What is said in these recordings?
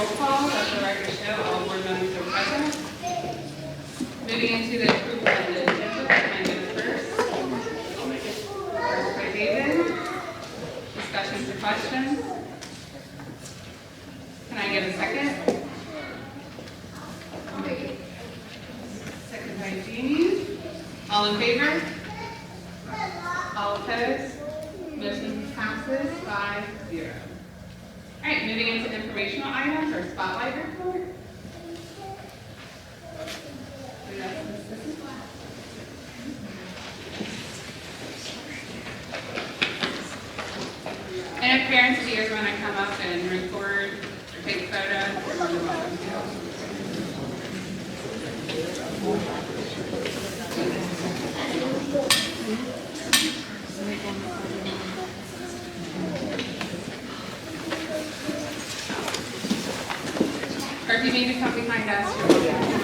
roll call, let the record show all board members are present. Moving into the approval of the agenda, can I get a first? I'll make it. First by David. Discussions or questions? Can I get a second? I'll make it. Second by Jeannie. All in favor? All opposed? Motion passes 5-0. All right, moving into informational items or spotlight report. And if parents and teachers want to come up and record or take photos, you're more than welcome to. Or if you need to come behind us, you're welcome.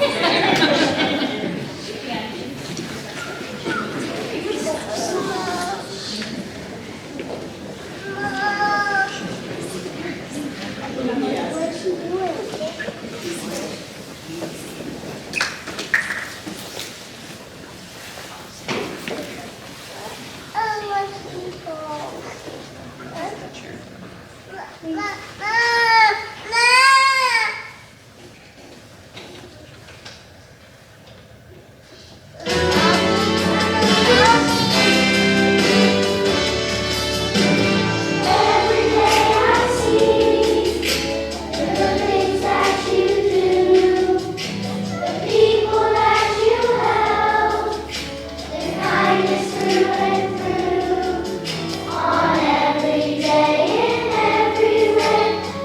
On every day and everywhere.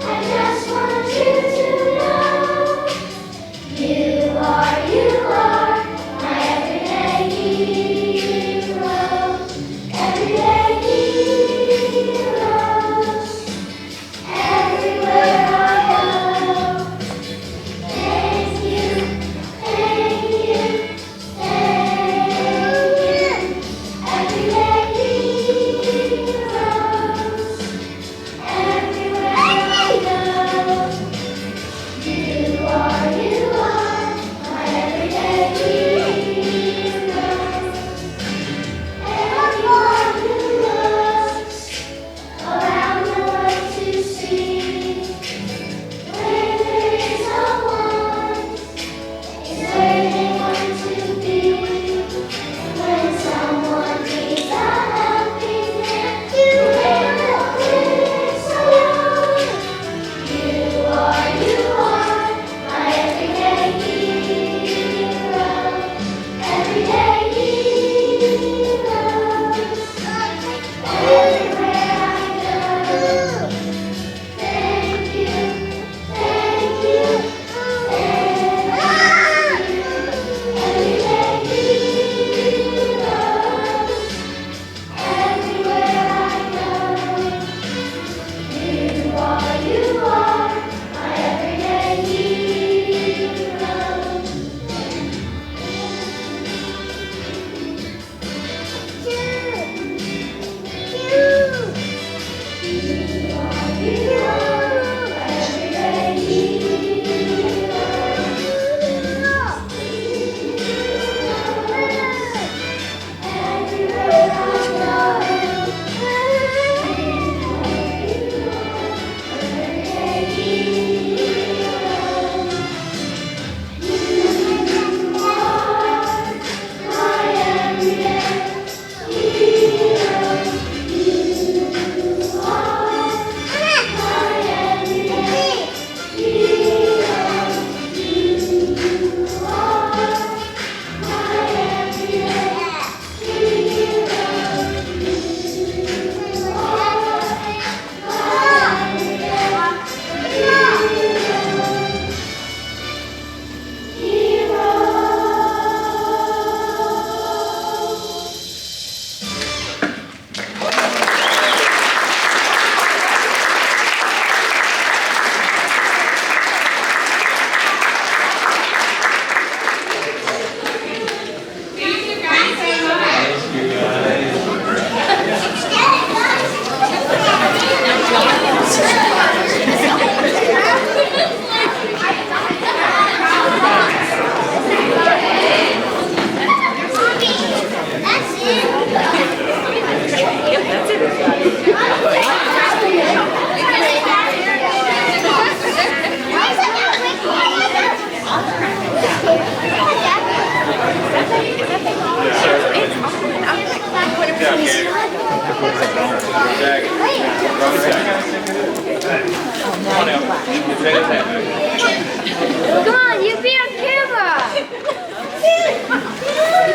Come on, you be on camera. You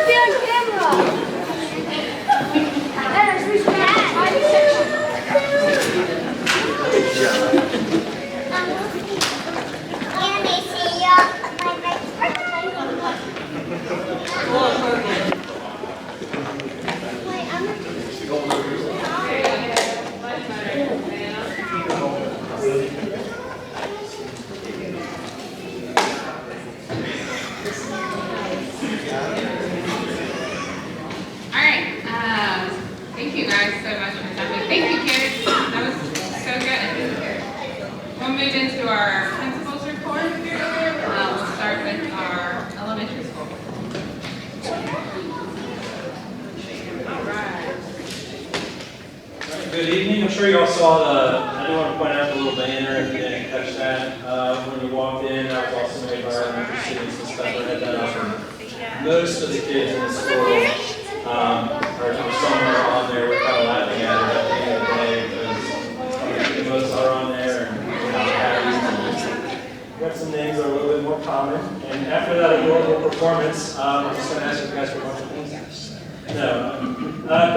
be on camera. Thank you guys so much for coming. Thank you, kids. That was so good. We'll move into our principal's report. We'll start with our elementary school. All right. Good evening. I'm sure you all saw the, I do want to point out the little banner if you didn't catch that. When you walked in, that was also made by our elementary students and stuff. I had that up. Most of the kids in the school are somewhere on there. We're kind of laughing at it at the end of the day because most are on there and we're not happy. We got some names that are a little bit more common. And after that adorable performance, I'm just going to ask you guys for a bunch of things. No.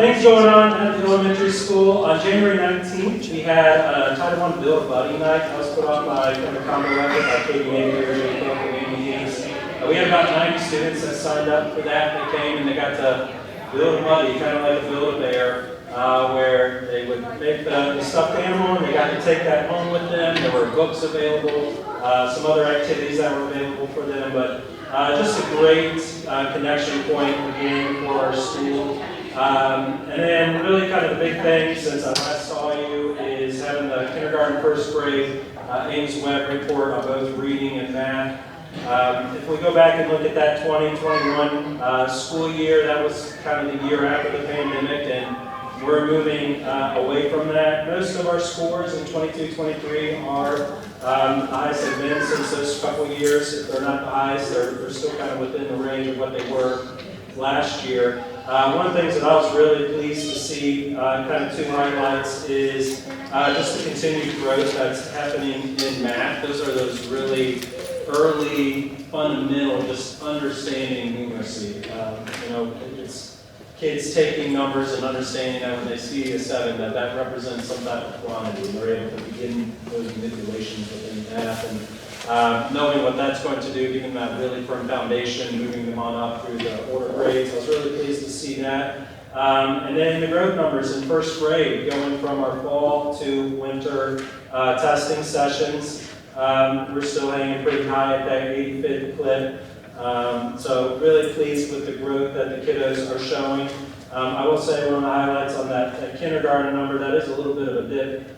Things going on at the elementary school. On January 19th, we had Title I Build a Buddy Night. That was put on by the combo effort by Katie Avery, we had about 90 students that signed up for that. They came and they got to build a buddy, kind of like a Build-A-Bear, where they would make the stuffed animal and they got to take that home with them. There were books available, some other activities that were available for them, but just a great connection point again for our school. And then really kind of the big thing since I last saw you is having the kindergarten first grade Ames Webb report on both reading and math. If we go back and look at that 2021 school year, that was kind of the year after the pandemic, and we're moving away from that. Most of our scores in 22-23 are the highest they've been since those couple of years. If they're not the highest, they're still kind of within the range of what they were last year. One of the things that I was really pleased to see, kind of two highlights, is just the continued growth that's happening in math. Those are those really early, fundamental, just understanding numeracy. It's kids taking numbers and understanding that when they see a 7, that represents some type of quantity. And they're able to begin those manipulations within math. And knowing what that's going to do, giving that really firm foundation, moving them on up through the order grades. I was really pleased to see that. And then the growth numbers in first grade, going from our fall to winter testing sessions. We're still hanging pretty high at that 85th clip. So really pleased with the growth that the kiddos are showing. I will say one of the highlights on that kindergarten number, that is a little bit of a dip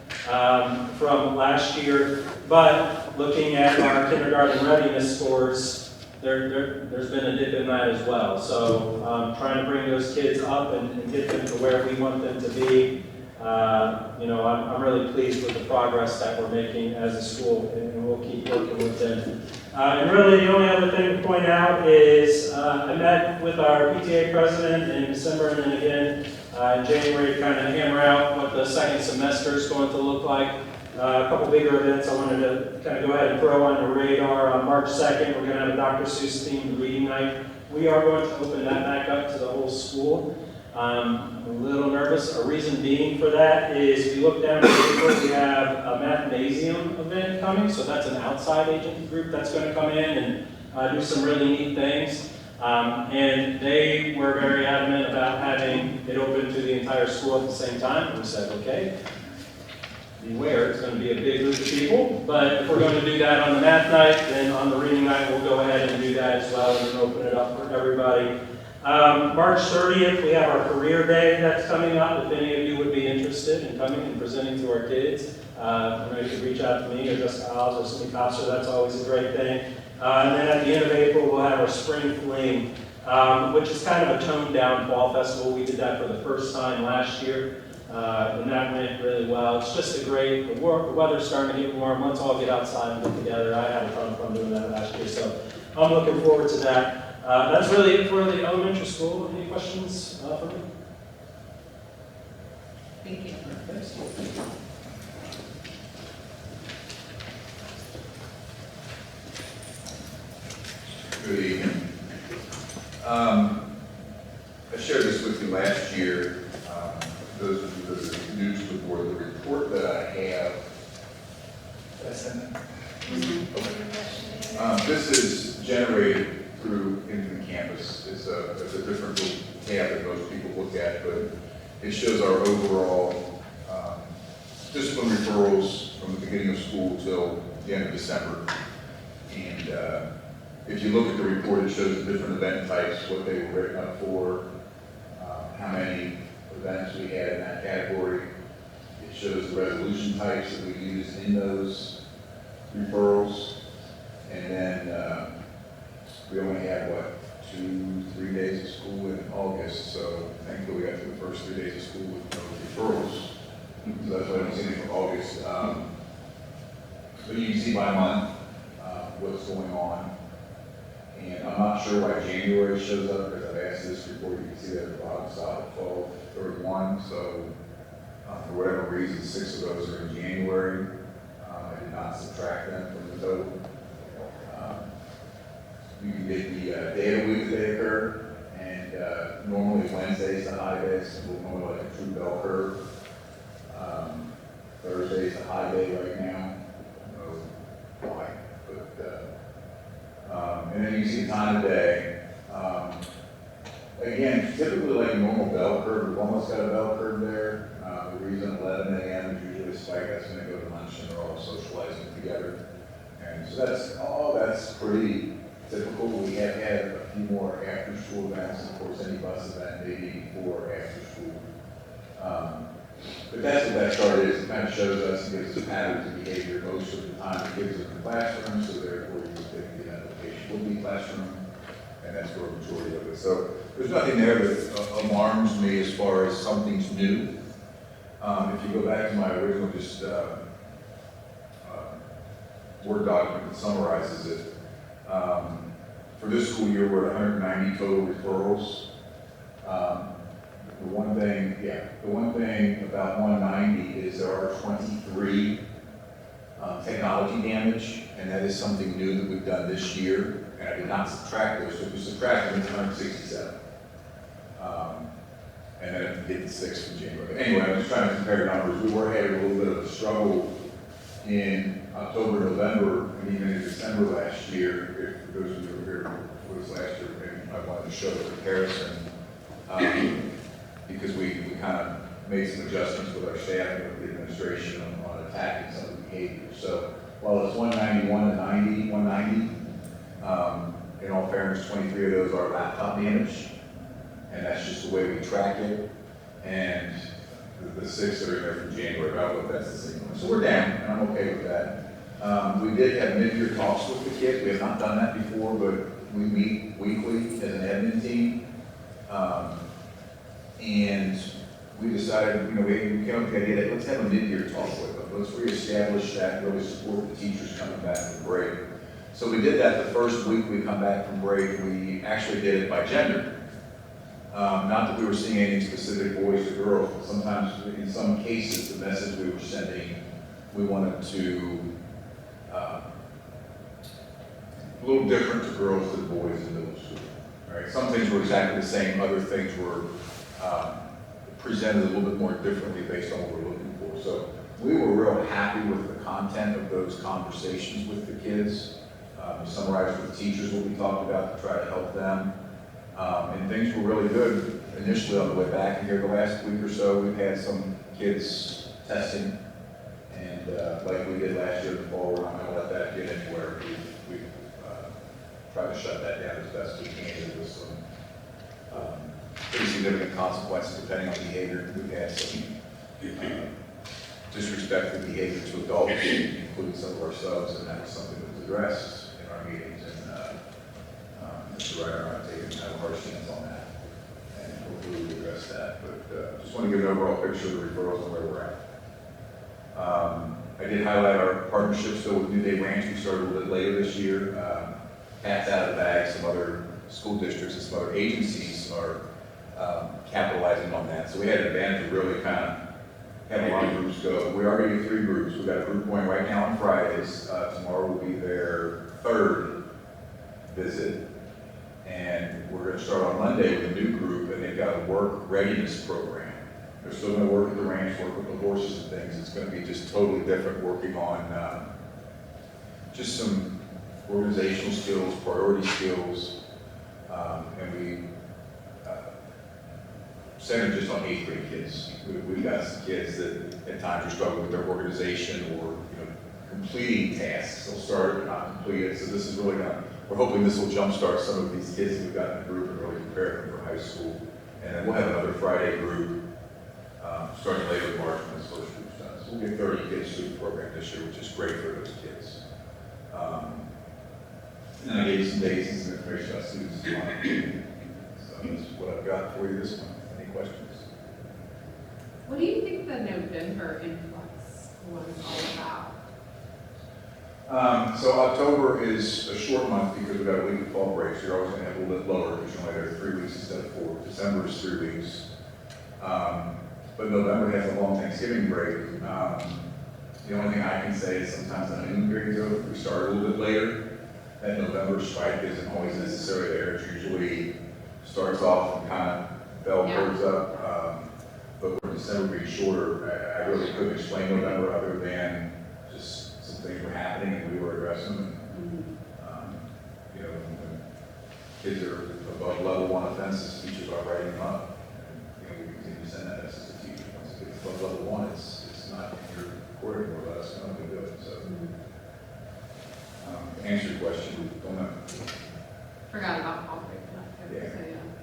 from last year. But looking at our kindergarten readiness scores, there's been a dip in that as well. So trying to bring those kids up and get them to where we want them to be. I'm really pleased with the progress that we're making as a school, and we'll keep working with them. And really, the only other thing to point out is I met with our PTA president in December and then again in January to kind of hammer out what the second semester is going to look like. A couple bigger events I wanted to kind of go ahead and throw on the radar. On March 2nd, we're going to have a Dr. Seuss themed reading night. We are going to open that back up to the whole school. I'm a little nervous. A reason being for that is if you look down at April, we have a Mathnasium event coming. So that's an outside agent group that's going to come in and do some really neat things. And they were very adamant about having it open to the entire school at the same time. We said, okay, beware, it's going to be a big group of people. But if we're going to do that on the math night, then on the reading night, we'll go ahead and do that as well and then open it up for everybody. March 30th, we have our career day that's coming up. If any of you would be interested in coming and presenting to our kids, you could reach out to me or just Al's or Cindy Coster. That's always a great thing. And then at the end of April, we'll have our spring fling, which is kind of a toned down fall festival. We did that for the first time last year, and that went really well. It's just the weather's starting to get warm. Let's all get outside and get together. I had a ton of fun doing that last year, so I'm looking forward to that. That's really it for the elementary school. Any questions for me? Thank you. Good evening. I shared this with you last year. Those of you that are new to the board, the report that I have. Did I send that? Okay. This is generated through into the campus. It's a different little tab that most people look at, but it shows our overall discipline referrals from the beginning of school till the end of December. And if you look at the report, it shows the different event types, what they were written up for, how many events we had in that category. It shows the resolution types that we used in those referrals. And then we only had, 2-3 days of school in August, so thankfully we got through the first 3 days of school with no referrals. So that's why I don't see anything for August. But you can see by month what's going on. And I'm not sure why January shows up, because I've asked this report. You can see that at the bottom, stop at 12/31. So for whatever reason, 6 of those are in January. I did not subtract them from the total. You can get the day of the week that they occur, and normally Wednesday's the high day, so we're normally like a true bell curve. Thursday's the high day right now. I don't know why, but and then you see the time of day. Again, typically like a normal bell curve, we've almost got a bell curve there. The reason 11 a.m. is usually a spike, that's when they go to lunch and they're all socializing together. And so that's pretty typical. We have had a few more after school events, of course any bus event maybe before or after school. But that's what that chart is. It kind of shows us and gives us patterns of behavior most of the time. The kids are in the classroom, so therefore you would think the identification will be classroom, and that's where the majority of it. So there's nothing there that alarms me as far as something's new. If you go back to my original Word document that summarizes it, for this school year we're at 190 total referrals. The one thing about 190 is there are 23 technology damage, and that is something new that we've done this year. And I did not subtract those, so if you subtract them, it's 167. And then if you get the 6 from January. But anyway, I'm just trying to compare numbers. We were having a little bit of a struggle in October, November, and even in December last year. If those of you who were here for this last year, maybe I wanted to show the comparison. Because we kind of made some adjustments with our staff and with the administration on attacking some of the behaviors. So while it's 191 to 190, in all fairness, 23 of those are laptop damage, and that's just the way we track it. And the 6 that are in there from January, about what that's the same one. So we're down, and I'm okay with that. We did have mid-year talks with the kids. We have not done that before, but we meet weekly as an admin team. And we decided, we came up with the idea that let's have a mid-year talk with them. Let's reestablish that, really support the teachers coming back from break. So we did that the first week we come back from break. We actually did it by gender. Not that we were seeing any specific boys or girls, but sometimes, in some cases, the message we were sending, we wanted to, a little different to girls than boys in middle school. Right? Some things were exactly the same, other things were presented a little bit more differently based on what we're looking for. So we were real happy with the content of those conversations with the kids. We summarized with the teachers what we talked about to try to help them. And things were really good initially on the way back. And here the last week or so, we've had some kids testing. And like we did last year in the fall, we're not going to let that get anywhere. We've tried to shut that down as best we can with some pretty significant consequences depending on behavior. We've had some disrespectful behavior to adults, including some of our subs, and that was something that was addressed in our meetings. And Mr. Ryder and I have taken kind of hard stance on that, and hopefully we'll address that. But just want to give an overall picture of the referrals and where we're at. I did highlight our partnership still with New Day Ranch. We started a little bit later this year. Cat's out of the bag. Some other school districts and some other agencies are capitalizing on that. So we had an advantage to really kind of have a lot of groups go. We already have 3 groups. We've got a group going right now on Fridays. Tomorrow will be their 3rd visit. to start on Monday with a new group, and they've got a work readiness program. They're still going to work at the ranch, work with the horses and things. It's going to be just totally different, working on just some organizational skills, priority skills, and we centered just on 8th grade kids. We've got some kids that at times are struggling with their organization or completing tasks. They'll start but not complete it. So this is really we're hoping this will jumpstart some of these kids that we've got in the group and really prepare them for high school. And then we'll have another Friday group starting later in March when this first group's done. So we'll get 30 kids through the program this year, which is great for those kids. And I gave you some dates and some information about students as well. So that's what I've got for you this month. Any questions? What do you think the November influx was all about? So October is a short month because we've got a week of fall break, so you're always going to have a little bit lower because you're only there 3 weeks instead of 4. December is 3 weeks. But November has a long Thanksgiving break. The only thing I can say is sometimes the honeymoon period's over. We start a little bit later. That November spike isn't always necessarily there. It usually starts off and kind of bell curves up. But with December being shorter, I really couldn't explain November other than just some things were happening and we were addressing them. When kids are above level 1 offenses, teachers are writing them up. And, we continue to send that message to teachers. Once it gets above level 1, it's not in your court anymore. Let us know we do it. So, to answer your question, don't know. Forgot about fall break. Yeah. So,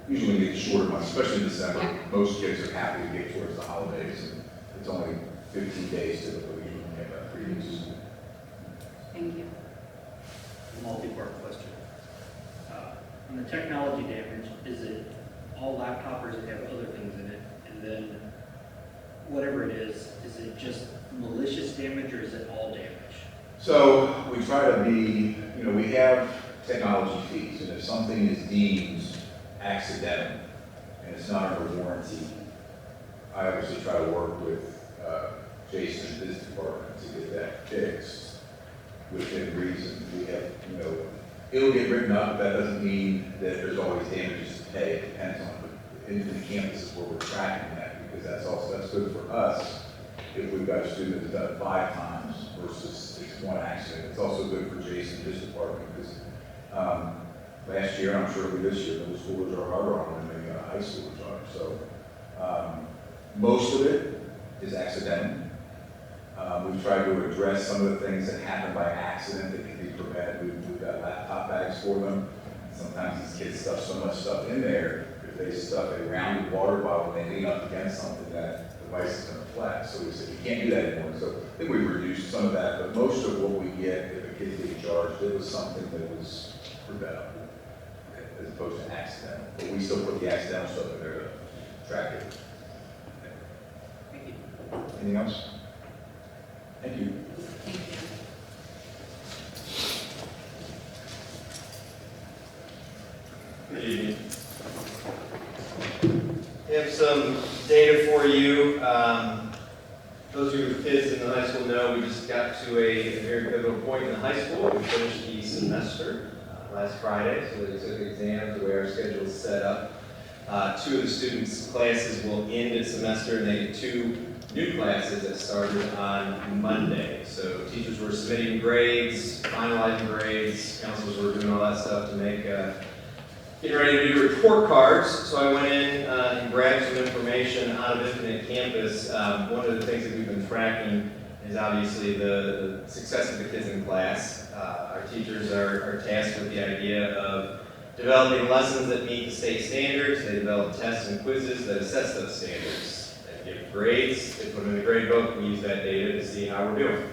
Usually we get the shorter months, especially in December. Yeah. Most kids are happy to get towards the holidays, and it's only 15 days typically. Usually we have about 3 weeks. Thank you. Multi-part question. On the technology damage, is it all laptop or does it have other things in it? And then whatever it is it just malicious damage or is it all damage? So we try to be, we have technology fees, and if something is deemed accidental and it's not under warranty, I obviously try to work with Jason and his department to get that fixed within reason. We have, it'll get written up, but that doesn't mean that there's always damages to pay. It depends on the individual campuses where we're tracking that, because that's good for us if we've got a student that's done it 5 times versus it's 1 accident. It's also good for Jason and his department because last year, I'm sure it'll be this year, middle schoolers are harder on than the high schoolers are. So most of it is accidental. We've tried to address some of the things that happen by accident that can be prevented. We've got laptop bags for them. Sometimes these kids stuff so much stuff in there, if they stuff a rounded water bottle and they lean up against something, that device is going to flat. So we said, you can't do that anymore. So I think we've reduced some of that, but most of what we get, if a kid's getting charged, it was something that was preventable as opposed to accidental. But we still put the accidental stuff in there to track it. Thank you. Anything else? Thank you. Thank you. Good evening. I have some data for you. Those of you with kids in the high school know we just got to a very pivotal point in the high school. We finished the semester last Friday, so they took exams the way our schedule is set up. 2 of the students' classes will end its semester, and they get 2 new classes that started on Monday. So teachers were submitting grades, finalizing grades, counselors were doing all that stuff to make getting ready to do report cards. So I went in and grabbed some information out of Infinite Campus. One of the things that we've been tracking is obviously the success of the kids in class. Our teachers are tasked with the idea of developing lessons that meet the state standards. They develop tests and quizzes that assess those standards. They give grades, they put them in the grade book, we use that data to see how we're doing.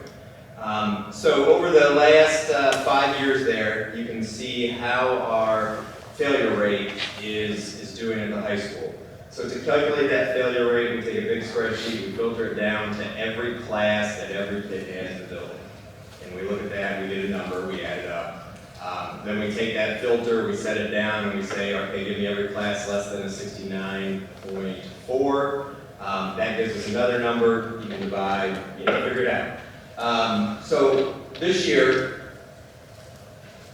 So over the last 5 years there, you can see how our failure rate is doing at the high school. So to calculate that failure rate, we take a big spreadsheet, we filter it down to every class that every kid has in the building. And we look at that, we get a number, we add it up. Then we take that filter, we set it down, and we say, okay, give me every class less than a 69.4. That gives us another number, you can divide, figure it out. So this year,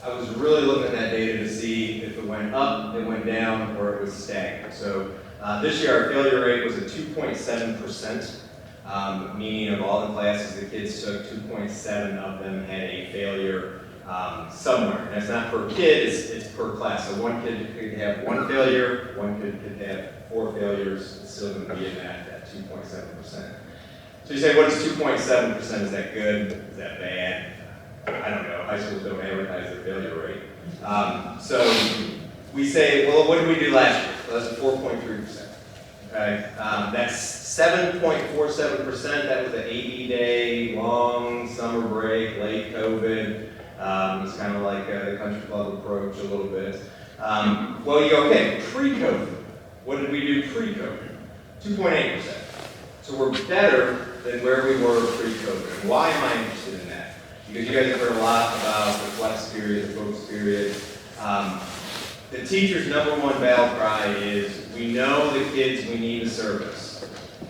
I was really looking at that data to see if it went up, it went down, or it was stagnant. So this year our failure rate was at 2.7%, meaning of all the classes the kids took, 2.7 of them had a failure somewhere. And it's not per kid, it's per class. So one kid could have one failure, one kid could have 4 failures, it's still going to be in that 2.7%. So you say, what is 2.7%? Is that good? Is that bad? I don't know. High schools don't advertise their failure rate. So we say, well, what did we do last year? Well, that's 4.3%. Okay, that's 7.47%. That was an 80-day long summer break, late COVID. It's kind of like the country club approach a little bit. Well, you go, okay, pre-COVID. What did we do pre-COVID? 2.8%. So we're better than where we were pre-COVID. And why am I interested in that? Because you guys have heard a lot about the flex period, the focus period. The teacher's #1 battle cry is, we know the kids we need to service.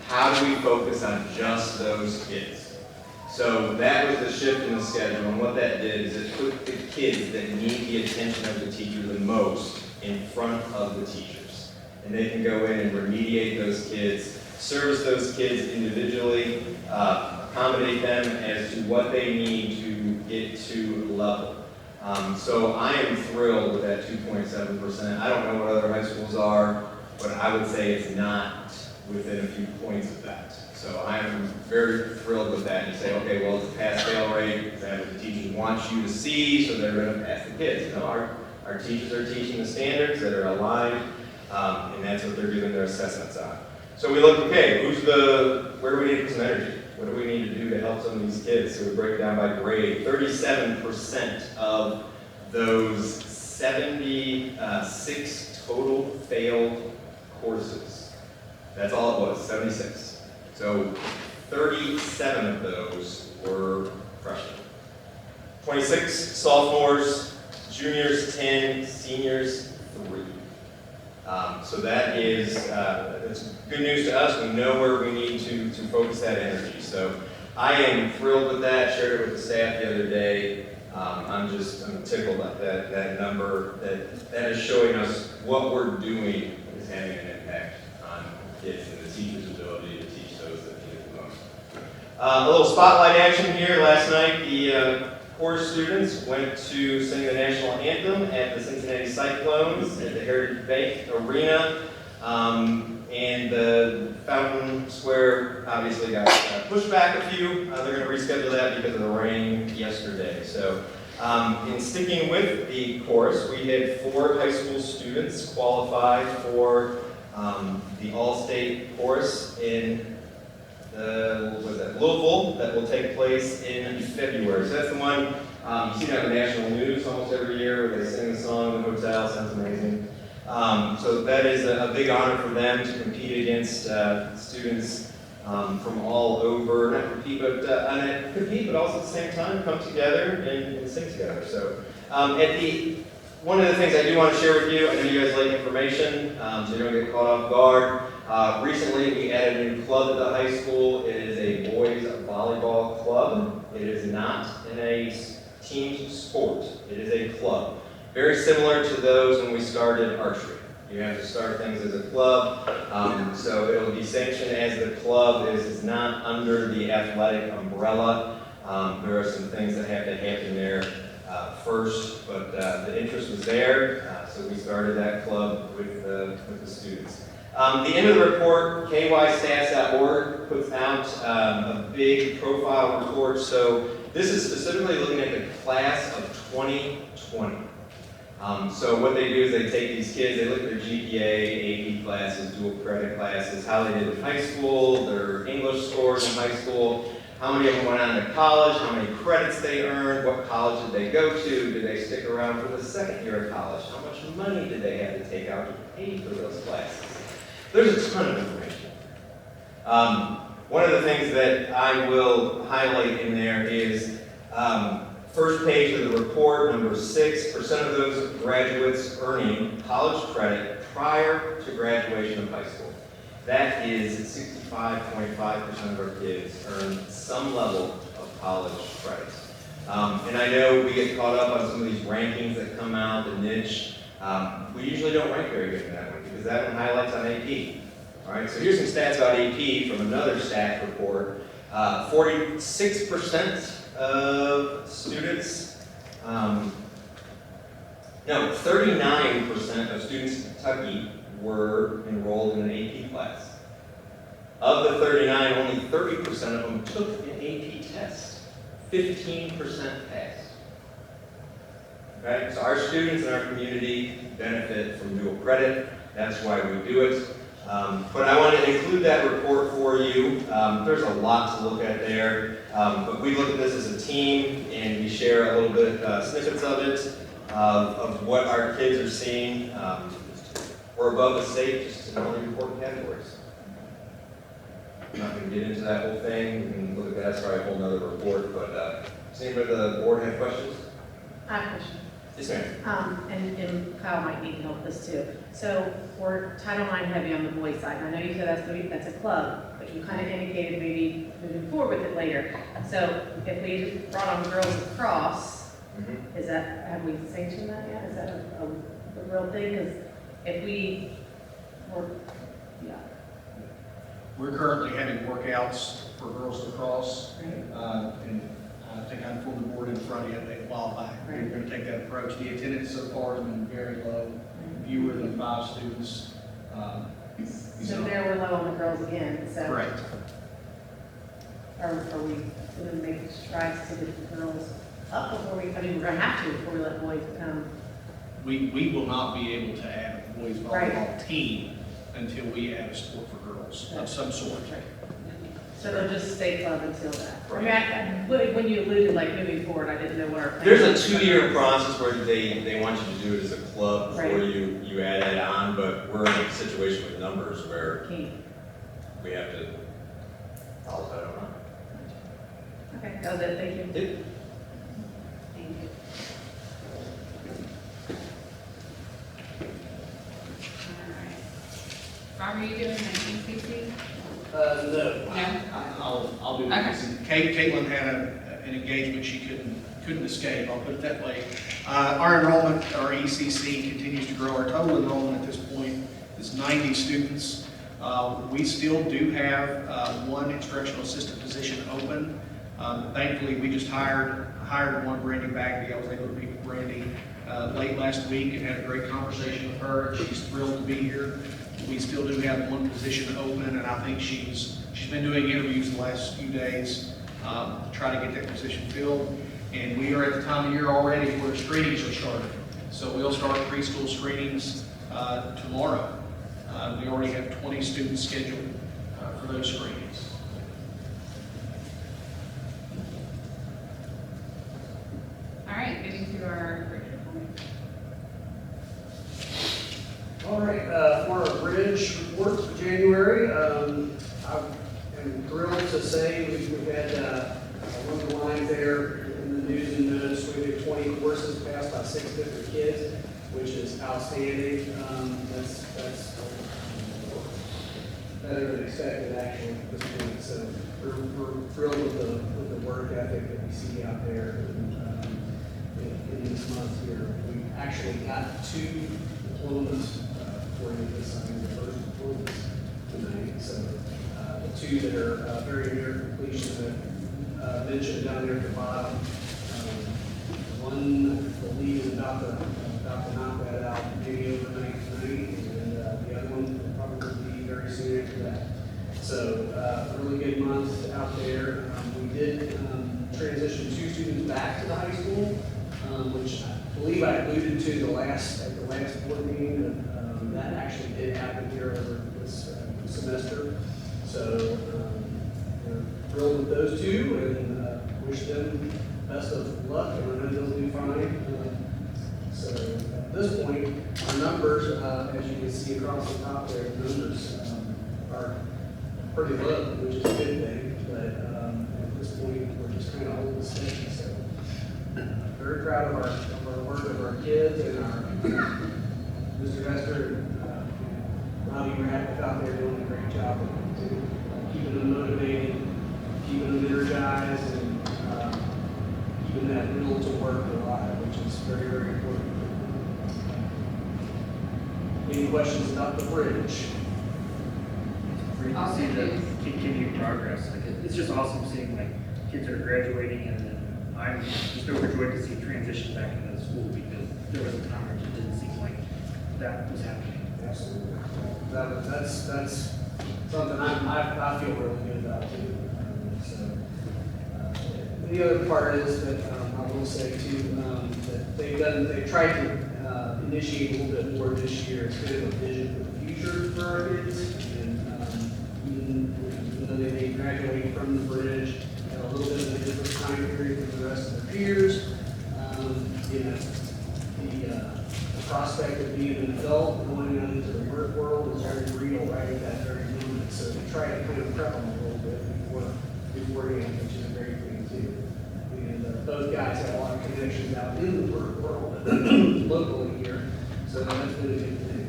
How do we focus on just those kids? So that was the shift in the schedule, and what that did is it put the kids that need the attention of the teacher the most in front of the teachers. And they can go in and remediate those kids, service those kids individually, accommodate them as to what they need to get to level. So I am thrilled with that 2.7%. I don't know what other high schools are, but I would say it's not within a few points of that. So I am very thrilled with that. You say, okay, well, it's a pass-fail rate. Is that what the teachers want you to see, so they're going to pass the kids? You know, our teachers are teaching the standards that are aligned, and that's what they're giving their assessments on. So we look, okay, where do we need to put some energy? What do we need to do to help some of these kids? So we break it down by grade. 37% of those 76 total failed courses. That's all it was, 76. So 37 of those were freshmen. 26 sophomores, juniors 10, seniors 3. So that is that's good news to us. We know where we need to focus that energy. So I am thrilled with that. Shared it with the staff the other day. I'm tickled at that number. That is showing us what we're doing is having an impact on kids and the teacher's ability to teach those that need it the most. A little spotlight action here. Last night, the chorus students went to sing the national anthem at the Cincinnati Cyclones at the Heritage Bank Arena. And the Fountain Square obviously got pushed back a few. They're going to reschedule that because of the rain yesterday. So in sticking with the chorus, we had 4 high school students qualify for the All-State chorus in Louisville that will take place in February. So that's the one you see on the national news almost every year where they sing the song in the hotel. Sounds amazing. So that is a big honor for them to compete against students from all over, not compete, but also at the same time come together and sing together. So one of the things I do want to share with you, I know you guys like information, so you don't get caught off guard. Recently, we added a new club at the high school. It is a boys volleyball club. It is not in a team sport. It is a club. Very similar to those when we started archery. You have to start things as a club, so it'll be sanctioned as the club. It's not under the athletic umbrella. There are some things that have to happen there first, but the interest was there, so we started that club with the students. The end of the report, kystats.org puts out a big profile report. So this is specifically looking at the class of 2020. So what they do is they take these kids, they look at their GPA, AP classes, dual credit classes, how they did in high school, their English scores in high school, how many of them went on to college, how many credits they earned, what college did they go to, did they stick around for the second year of college, how much money did they have to take out to pay for those classes. There's a ton of information. One of the things that I will highlight in there is first page of the report, number 6, percent of those graduates earning college credit prior to graduation of high school. That is 65.5% of our kids earn some level of college credit. And I know we get caught up on some of these rankings that come out, the niche We usually don't rank very good in that one because that one highlights on AP. All right, so here's some stats about AP from another stat report. 46% of students, 39% of students in Kentucky were enrolled in an AP class. Of the 39, only 30% of them took an AP test. 15% passed. Okay, so our students in our community benefit from dual credit. That's why we do it. But I want to include that report for you. There's a lot to look at there. But we look at this as a team and we share a little bit snippets of it, of what our kids are seeing. We're above the state just in all the important categories. I'm not going to get into that whole thing. We can look at that. That's probably a whole nother report. But does anybody on the board have questions? I have a question. Yes, ma'am. And Kyle might need help with this too. So we're Title IX heavy on the boys' side. And I know you said that's a club, but you kind of indicated maybe moving forward with it later. So if we brought on girls across, is that, have we sanctioned that yet? Is that a real thing? Because if we were, yeah. We're currently having workouts for girls lacrosse, Right. and I think I informed the board in front of you a while back. Right. We're going to take that approach. The attendance so far has been very low, fewer than 5 students. So there we're low on the girls again, so. Correct. Are we going to make strides to get the girls up before we, I mean, we're going to have to before we let boys come. We will not be able to add a boys Right. volleyball team until we add a sport for girls of some sort. Right. So they'll just stay club until that. I mean, when you alluded like moving forward, I didn't know what our plan There's a was. 2-year process where they want you to do it as a club before Right. you add it on, but we're in a situation with numbers where Key. we have to follow that around. Okay, that was it, thank you. Yep. Thank you. Rob, are you doing an ECC? No. No? I'll do Okay. this. Caitlin had an engagement she couldn't escape, I'll put it that way. Our enrollment, our ECC continues to grow. Our total enrollment at this point is 90 students. We still do have one instructional assistant position open. Thankfully, we just hired one, Brandy Bagby. I was able to meet with Brandy late last week and had a great conversation with her. She's thrilled to be here. We still do have one position open, and I think she's been doing interviews the last few days to try to get that position filled. And we are at the time of year already where screenings are starting. So we'll start preschool screenings tomorrow. We already have 20 students scheduled for those screenings. All right, getting to our curriculum. All right, for our bridge report for January, I am thrilled to say we've had one of the lines there in the news and notes. We had 20 courses passed by 6 different kids, which is outstanding. That's better than expected actually at this point. So we're thrilled with the work ethic that we see out there in this month here. We actually got 2 diplomas for you this time, the first diplomas tonight. So the 2 that are very near completion that mentioned down there at the bottom. One, I believe, is about to knock that out maybe overnight tonight, and the other one will probably be very soon after that. So really good month out there. We did transition 2 students back to the high school, which I believe I alluded to at the last board meeting. That actually did happen here over this semester. So we're thrilled with those 2 and wish them best of luck, and I know they'll do fine. So at this point, our numbers, as you can see across the top there, the numbers are pretty low, which is a good thing. But at this point, we're just kind of holding steady. So very proud of our work of our kids and our Mr. Hester and Robbie Radcliffe out there doing a great job of keeping them motivated, keeping them energized, and keeping that will to work alive, which is very, very important. Any questions about the bridge? Great to see the continued progress. Like, it's just awesome seeing like kids that are graduating, and then I'm just overjoyed to see transition back into school, because there was a time where it just didn't seem like that was happening. Absolutely. That's something I feel really good about too. The other part is that I will say too, that they've tried to initiate a little bit more this year. It's kind of a vision for the future for our kids. And even though they may graduate from the bridge at a little bit of a different time period from the rest of their peers, you know, the prospect of being an adult going out into the work world is very real right at that very moment. So they try to kind of prep them a little bit beforehand, which is a great thing too. And those guys have a lot of connections out in the work world locally here, so that's been a good thing.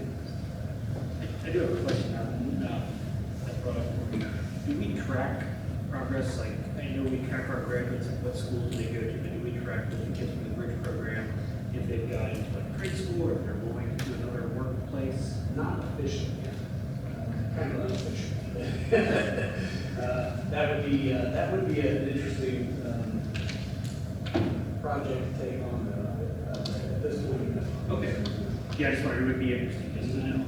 I do have a question now. That brought up for me. Do we track progress? Like, I know we track our graduates and what schools they go to, but do we track with the kids from the bridge program if they've got into like grade school or if they're going to another workplace? Not officially yet, kind of unofficial. That would be an interesting project to take on at this point. Okay. Yeah, I just wondered, it would be interesting just to know.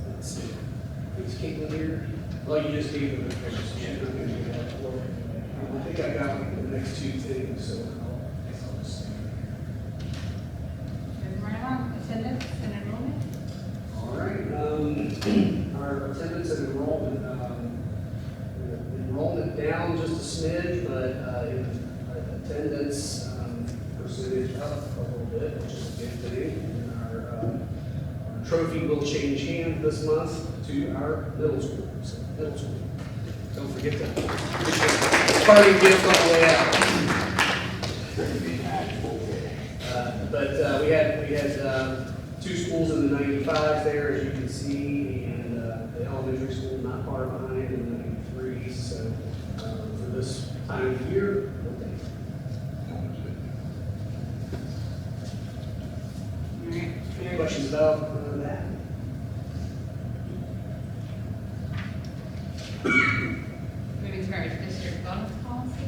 Let's see. Is Caitlin here? Well, you just gave them the pictures. So she's not going to do that for me. I think I got the next two things, so I'll just see. Moving right along, attendance and enrollment. All right, our attendance and enrollment, enrollment down just a smidge, but attendance percentage up a little bit, which is a good thing. And our trophy will change hands this month to our middle school. So middle school, don't forget that. Party gift on the way out. But we had two schools in the 95s there, as you can see, and the elementary school not far behind in the 93s. So for this time of year, any questions about that? Moving to our district bonus policy.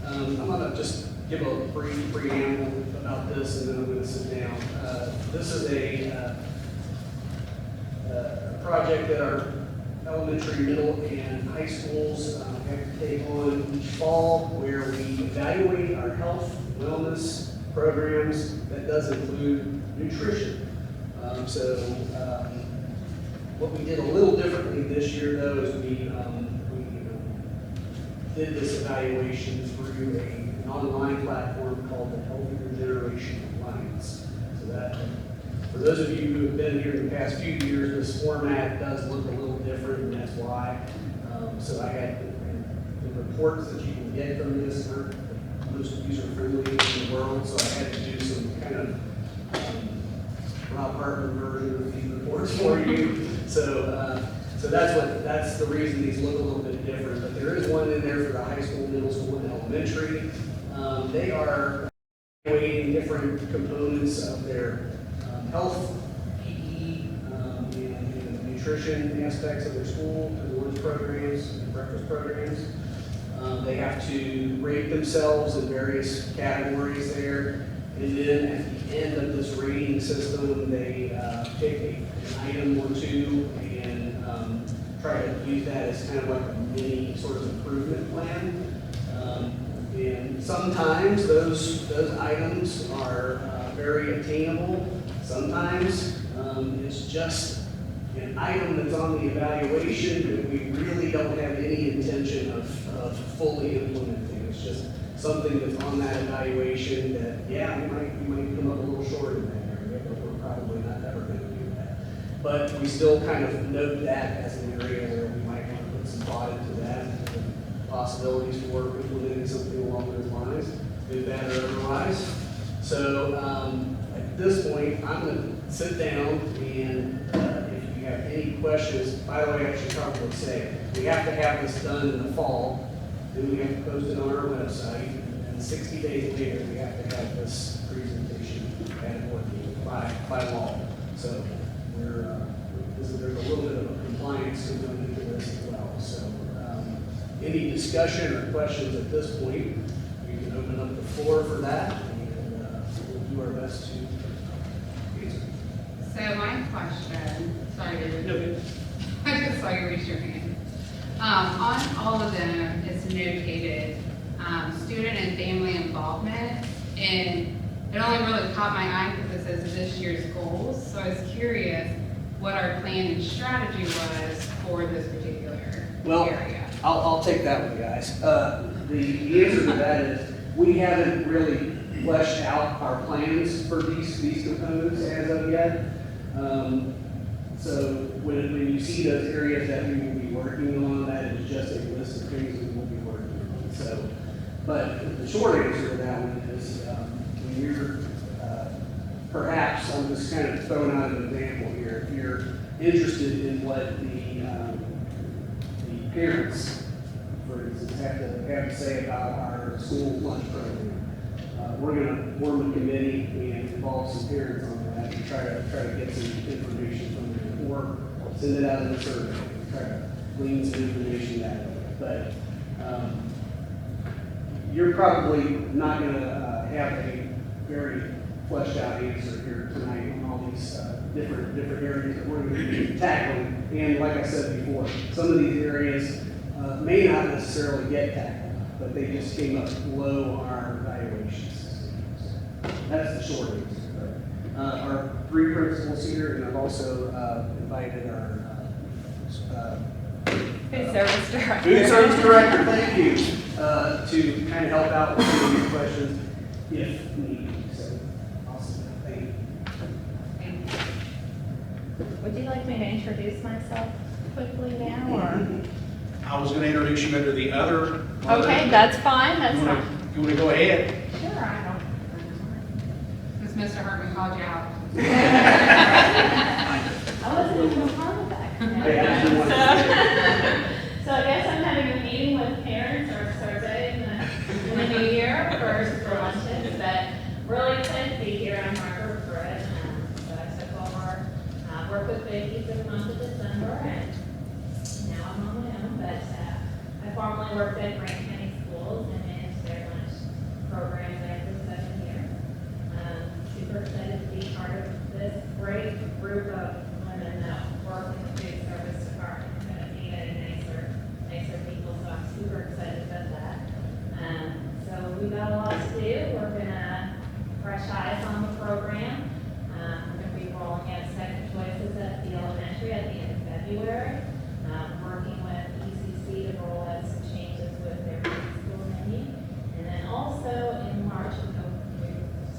I'm going to just give a brief preamble about this, and then I'm going to sit down. This is a project that our elementary, middle, and high schools have to take on each fall, where we evaluate our health, wellness programs. That does include nutrition. What we did a little differently this year, though, is we did this evaluation through an online platform called the Healthier Generation Alliance. So that, for those of you who have been here in the past few years, this format does look a little different, and that's why. So I had the reports that you can get from this aren't the most user-friendly in the world, so I had to do some kind of Rob Hartman version of these reports for you. So that's the reason these look a little bit different. But there is one in there for the high school, middle school, and elementary. They are evaluating different components of their health, PE, and nutrition aspects of their school, and lunch programs, and breakfast programs. They have to rate themselves in various categories there. And then at the end of this rating system, they pick an item or two and try to use that as kind of like a mini sort of improvement plan. And sometimes those items are very attainable. Sometimes it's just an item that's on the evaluation that we really don't have any intention of fully implementing. It's just something that's on that evaluation that, yeah, we might come up a little short in that area, but we're probably not ever going to do that. But we still kind of note that as an area where we might want to put some thought into that, and possibilities for implementing something along those lines, good, bad, or otherwise. So at this point, I'm going to sit down, and if you have any questions, by the way, I should probably say, we have to have this done in the fall. Then we have to post it on our website, and then 60 days later, we have to have this presentation at a board meeting by law. So there's a little bit of a compliance component into this as well. So any discussion or questions at this point, we can open up the floor for that, and we'll do our best to answer. So my question, sorry, David. No, good. I just saw you raise your hand. On all of them, it's notated, student and family involvement, and it only really caught my eye because it says this year's goals, so I was curious what our plan and strategy was for this particular area. I'll take that one, guys. The answer to that is, we haven't really fleshed out our plans for these components as of yet. So when you see those areas that we will be working on, that is just a list of things we will be working on. So, but the short answer to that one is, when you're, perhaps, I'm just kind of throwing out an example here, if you're interested in what the parents, for instance, have to say about our school lunch program, we're going to form a committee and involve some parents on that and try to get some information from them, or send it out in a survey, try to glean some information that way. But you're probably not going to have a very fleshed out answer here tonight on all these different areas that we're going to be tackling. And like I said before, some of these areas may not necessarily get tackled, but they just came up below our evaluations. That's the short answer. Our three principals here, and I've also invited our Food service director. food service director, thank you, to kind of help out with some of these questions if needed. So, awesome, thank you. Would you like me to introduce myself quickly now, or? I was going to introduce you under the other. Okay, that's fine, that's You fine. want to go ahead? Sure, I don't. Since Mr. Hartman called you out. I wasn't even a part of that. Yeah, you want to- So I guess I'm having a meeting with parents or survey in the new year for lunches, but really excited to be here. I'm Margaret Britt, so I took over, work with Vicky for the month of December, and now I'm on my own, but I formerly worked at Grant County Schools and managed their lunch program there for 7 years. Super excited to be part of this great group of women that work in the food service department. Couldn't be any nicer people, so I'm super excited about that. So we got a lot to do. We're gonna fresh eyes on the program. We're gonna be rolling out second choices at the elementary at the end of February. Working with ECC to roll out some changes with their preschool menu. And then also in March, we're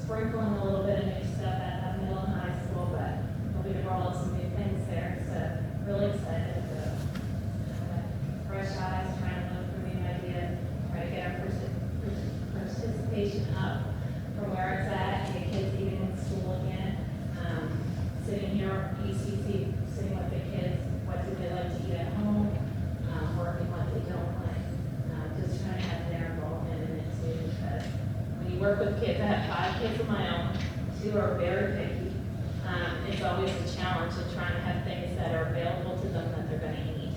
sprinkling a little bit of new stuff at middle and high school, but we'll be rolling out some new things there. So really excited to fresh eyes, trying to look for new ideas, try to get our participation up from where it's at, get kids eating in school again. Sitting here, ECC, sitting with the kids, what do they like to eat at home, working what they don't like, just trying to have their involvement in it too, because when you work with kids, I have 5 kids of my own, 2 are very picky. It's always a challenge of trying to have things that are available to them that they're going to eat.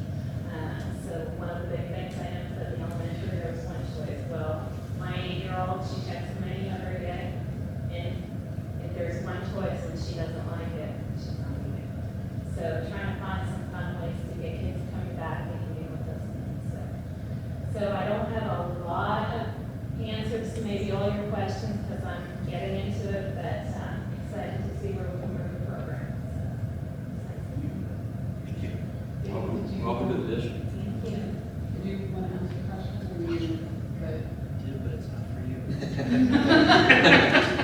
So one of the big things I noticed at the elementary, there was lunch choice. Well, my 8-year-old, she checks the menu every day, and if there's one choice and she doesn't like it, she's not eating it. So trying to find some fun ways to get kids coming back and eating with us. So I don't have a lot of answers to maybe all your questions because I'm getting into it, but I'm excited to see where we can move the program. Thank you. Welcome to the district. Thank you. Did you want to ask a question? Or you good? But it's not for you.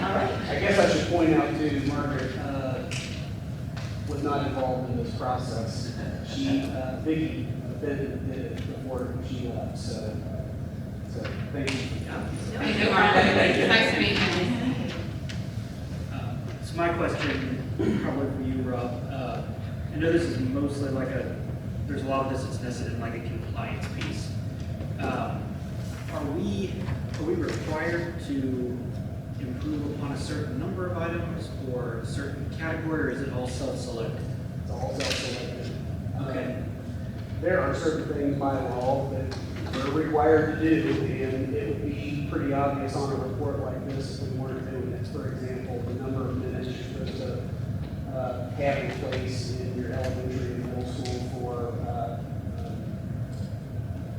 All right. I guess I should point out too, Margaret was not involved in this process. Vicky did it before she left, so thank you. Thank you, Martha. Nice to meet you. So my question, probably for you, Rob, I know this is mostly like there's a lot of this that's nested in like a compliance piece. Are we Are we required to improve upon a certain number of items or a certain category, or is it all self-selected? It's all self-selected. Okay. There are certain things by law that we're required to do, and it would be pretty obvious on a report like this if we weren't doing this. For example, the number of minutes you're supposed to have in place in your elementary and middle school for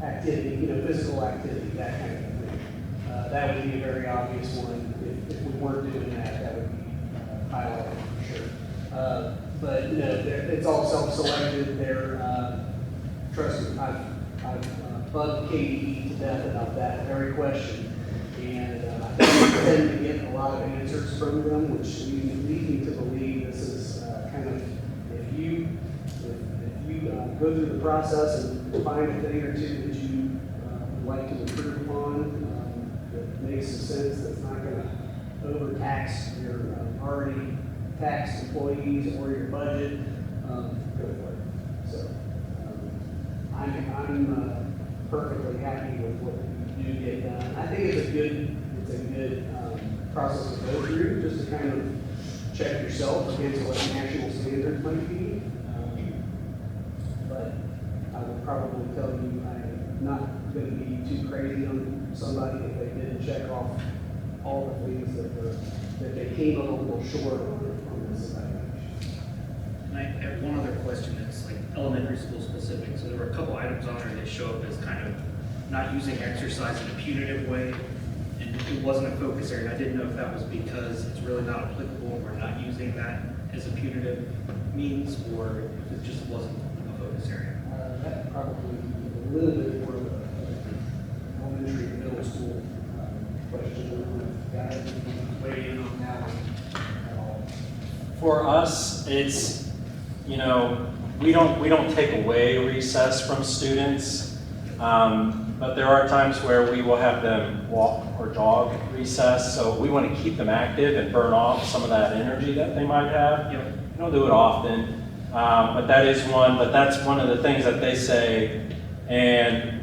activity, physical activity, that kind of thing. That would be a very obvious one. If we weren't doing that, that would be highlighted for sure. But it's all self-selected. Trust me, I've bugged KDE to death about that very question. And I tend to get a lot of answers from them, which lead me to believe this is kind of, if you go through the process and find a thing or two that you would like to improve upon, that makes some sense, that's not going to overtax your already taxed employees or your budget, go for it. So I'm perfectly happy with what you do get done. I think it's a good process to go through, just to kind of check yourself against what national standards might be. But I would probably tell you I'm not going to be too crazy on somebody if they didn't check off all the things that they came a little short on this evaluation. And I have one other question that's like elementary school specific. So there were a couple items on there that show up as kind of not using exercise in a punitive way, and it wasn't a focus area. And I didn't know if that was because it's really not applicable and we're not using that as a punitive means, or if it just wasn't a focus area. That probably a little bit more of a elementary and middle school question. I don't know if guys would weigh in on that one at all. For us, it's, we don't take away recess from students, but there are times where we will have them walk or jog recess, so we want to keep them active and burn off some of that energy that they might have. Yep. We don't do it often, but that's one of the things that they say. And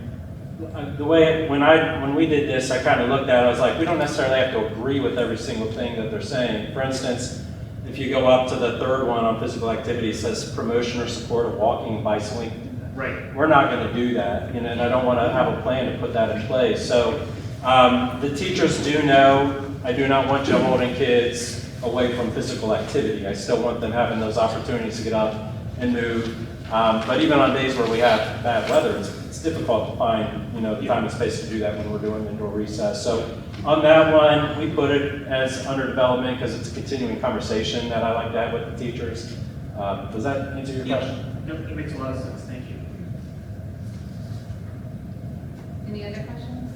the way, when we did this, I kind of looked at it, I was like, we don't necessarily have to agree with every single thing that they're saying. For instance, if you go up to the third one on physical activity, it says promotion or support of walking and bicycling. Right. We're not going to do that, and I don't want to have a plan to put that in place. So the teachers do know I do not want you holding kids away from physical activity. I still want them having those opportunities to get up and move. But even on days where we have bad weather, it's difficult to find the time and space to do that when we're doing indoor recess. So on that one, we put it as under development because it's a continuing conversation that I like to have with the teachers. Does that answer your question? Nope, that makes a lot of sense. Thank you. Any other questions?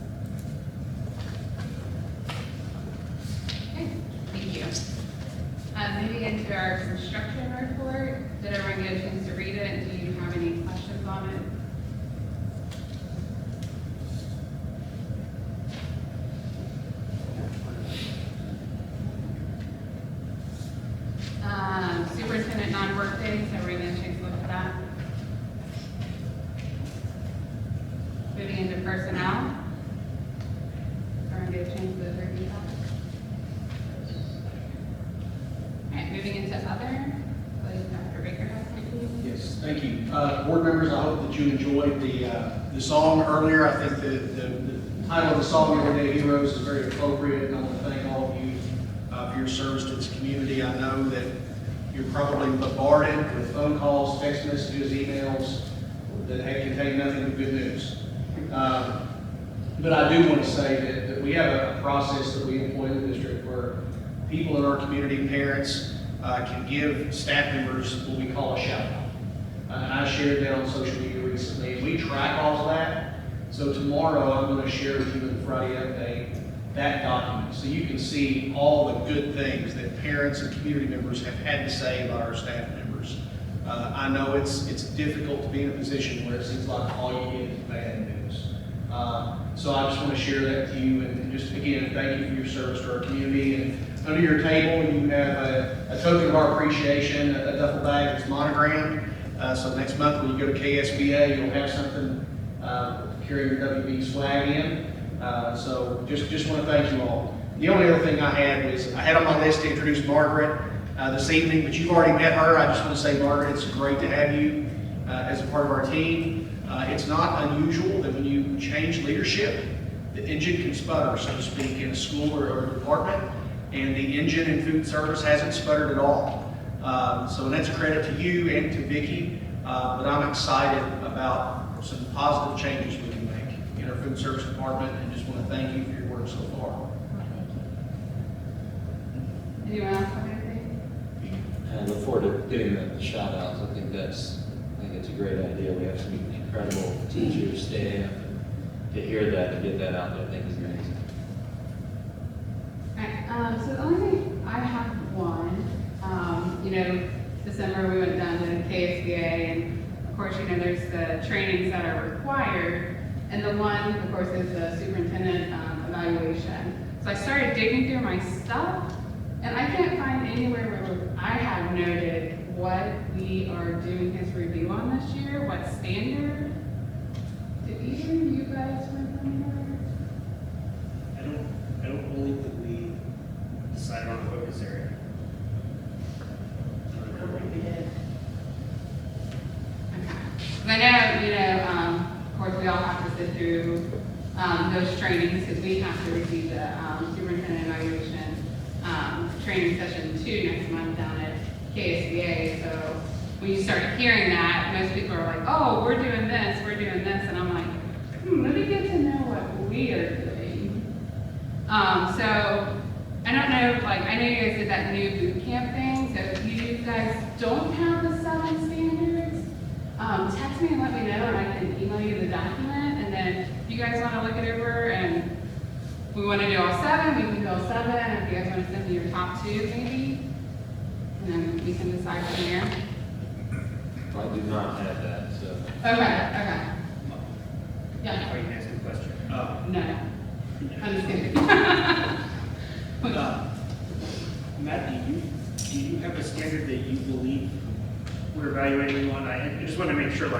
Okay, thank you. Moving into our construction report, did everyone get a chance to read it? Do you have any questions on it? Superintendent non-work days, everyone get a chance to look at that? Moving into personnel. Everyone get a chance to review that? All right, moving into other, please, Dr. Baker has something. Yes, thank you. Board members, I hope that you enjoyed the song earlier. I think the title of the song, Everyday Heroes, is very appropriate, and I want to thank all of you for your service to this community. I know that you're probably bombarded with phone calls, text messages, emails that contain nothing but good news. But I do want to say that we have a process that we employ in the district where people in our community, parents, can give staff members what we call a shout out. And I shared that on social media recently, and we track all of that. So tomorrow I'm going to share with you in the Friday update that document, so you can see all the good things that parents and community members have had to say about our staff members. I know it's difficult to be in a position where it seems like all you get is bad news. So I just want to share that to you, and just again, thank you for your service to our community. And under your table, you have a token of our appreciation, a duffel bag that's monogrammed. So next month when you go to KSBA, you'll have something carry your WV swag in. So just want to thank you all. The only other thing I had was, I had on my list to introduce Margaret this evening, but you've already met her. I just want to say, Margaret, it's great to have you as a part of our team. It's not unusual that when you change leadership, the engine can sputter, so to speak, in a school or a department, and the engine in food service hasn't sputtered at all. So that's a credit to you and to Vicki, but I'm excited about some positive changes we can make in our food service department, and just want to thank you for your work so far. Anyone else have anything? And I look forward to getting the shout outs. I think it's a great idea. We have some incredible teachers, staff, and to hear that and get that out there, I think is amazing. Alright, so the only thing, I have one, December we went down to KSBA, and of course, there's the trainings that are required, and the one, of course, is the superintendent evaluation. So I started digging through my stuff, and I can't find anywhere where I have noted what we are doing his review on this year, what standard. Did either of you guys remember? I don't believe that we decided on a focus area. I don't think we did. Okay. 'Cause I know, of course, we all have to sit through those trainings because we have to receive the superintendent evaluation training session 2 next month down at KSBA. So when you start hearing that, most people are like, oh, we're doing this, and I'm like, let me get to know what we are doing. So I don't know, I know you guys did that new boot camp thing, so if you guys don't have the 7 standards, text me and let me know, and I can email you the document, and then if you guys want to look it over, and we want to do all 7, we can do all 7, if you guys want to send me your top 2, maybe, and then we can decide from there. I do not have that, so. Okay. Yeah, Are you asking a question? no, I'm just kidding. Matt, do you have a standard that you believe we're evaluating on? I just want to make sure,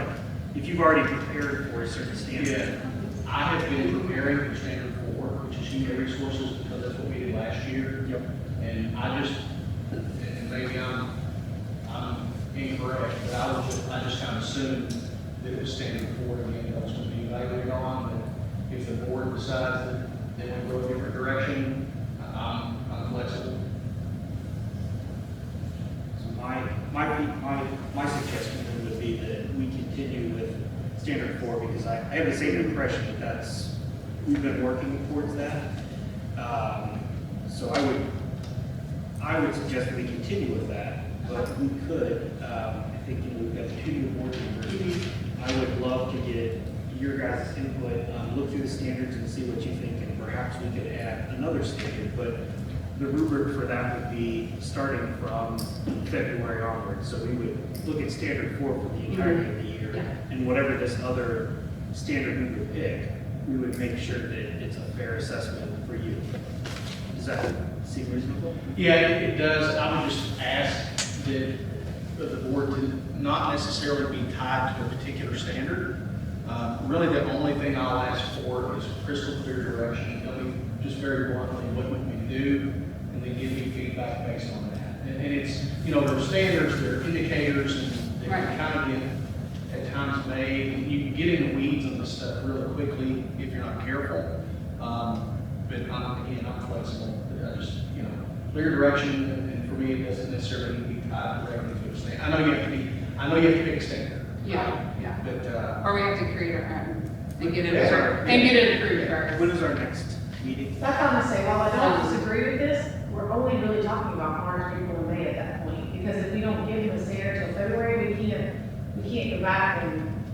if you've already prepared for a certain standard. Yeah, I have been preparing for standard 4, which is human resources, because that's what we did last year. Yep. And and maybe I'm incorrect, but I just kind of assumed that it was standard 4 again, that was going to be evaluated on, but if the board decides that they want to go a different direction, I'm flexible. So my suggestion would be that we continue with standard 4, because I have the same impression that we've been working towards that. So I would suggest that we continue with that, but we could, I think, we've got 2 new board members. I would love to get your guys' input, look through the standards and see what you think, and perhaps we could add another standard, but the rubric for that would be starting from February onwards. So we would look at standard 4 for the entirety of the year, and whatever this other standard we would pick, we would make sure that it's a fair assessment for you. Does that seem reasonable? Yeah, it does. I would just ask that the board to not necessarily be tied to a particular standard. Really, the only thing I'll ask for is crystal clear direction. Tell me just very bluntly what we can do, and then give me feedback based on that. And it's, there are standards, there are indicators, and they can kind of get at times made. And you can get in the weeds on this stuff really quickly if you're not careful. But I'm flexible. I just, clear direction, and for me, it doesn't necessarily need to be tied directly to a standard. I know you have to pick a standard. Yeah. But, Or we have to create our own and get it approved first. When is our next meeting? That's what I'm gonna say, while I don't disagree with this, we're only really talking about March, April, and May at that point, because if we don't give them a standard till February, we can't go back and.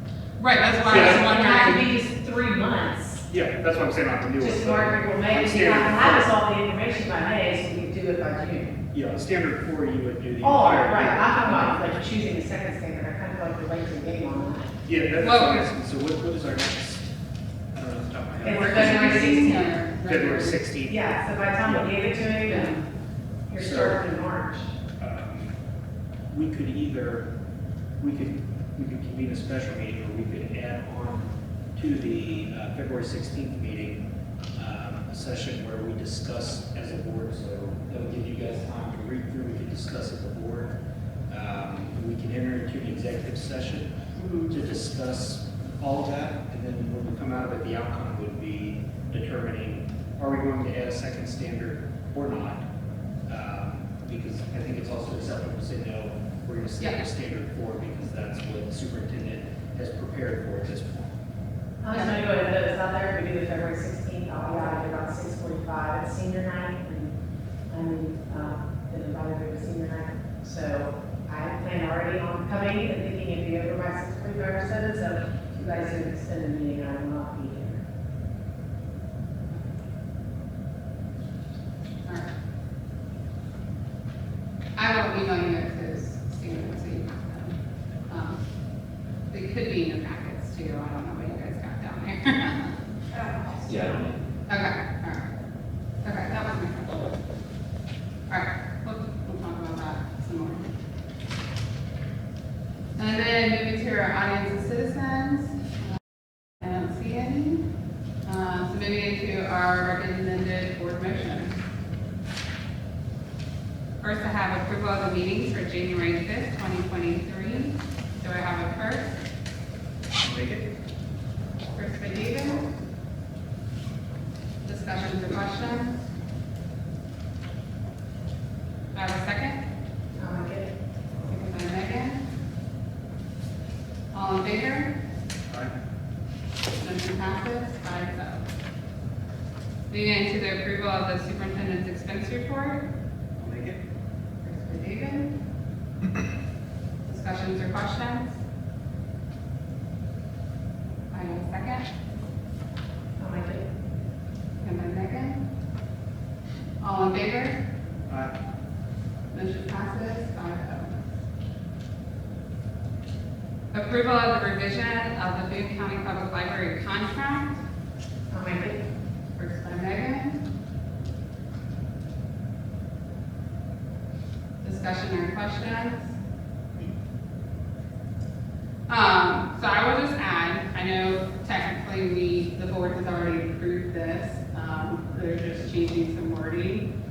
Right, that's why I was It has to wondering. be just 3 months, Yeah, that's what I'm saying on renewal. just March, April, May, we have to have us all the information by May, so we can do it by June. Yeah, standard 4, you would do the Oh, entire. right, I'm talking about choosing a second standard, I kind of feel like we're late to the game on that. Yeah, that's Well, what I'm asking. So what is our next? I don't know off the top of my head. It's February 16th. February 16th. Yeah, so by the time we gave it to him, then you're So- starting in March. We could convene a special meeting, or we could add on to the February 16th meeting session where we discuss as a board, so that will give you guys time to read through, we can discuss as a board. We can enter into an executive session to discuss all of that, and then when we come out of it, the outcome would be determining, are we going to add a second standard or not? Because I think it's also acceptable to say no, we're going to stay with standard 4 because that's what the superintendent has prepared for at this point. I'm just gonna go ahead and put this out there, we do the February 16th, I'll be out here about 6:45 at senior night, and I'm been invited to the senior night, so I plan already on coming and thinking it'd be over by 6:45 or 7, so if you guys do an extended meeting, I will not be here. Alright. I will email you guys those statements so you have them. They could be in your packets too, I don't know what you guys got down there. Yeah, I don't know. Okay, alright. Okay, that was my question. Alright, we'll talk about that some more. And then moving to our audience of citizens. I don't see any. So moving into our recommended board motion. First, I have approval of the meetings for January 5th, 2023. Do I have a first? Make it. First by David. Discussions or questions? I have a second. I'll make it. Second by Megan. All in favor? Motion passes 5-0. Moving into the approval of the superintendent's expense report. I'll make it. First by David. Discussions or questions? I have a second. I'll make it. Second by Megan. All in favor? Aye. Motion passes 5-0. Approval of the revision of the Boone County Public Library contract. I'll make it. First by Megan. Discussion or questions? So I will just add, I know technically the board has already approved this. They're just changing some wording.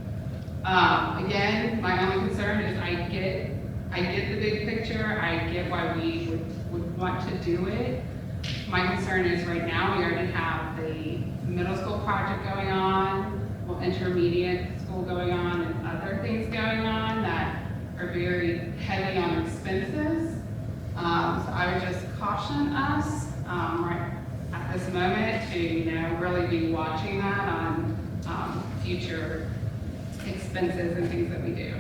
Again, my only concern is I get the big picture, I get why we would want to do it. My concern is right now, we already have the middle school project going on, well, intermediate school going on, and other things going on that are very heavy on expenses. So I would just caution us, right at this moment to, really be watching that on, future expenses and things that we do.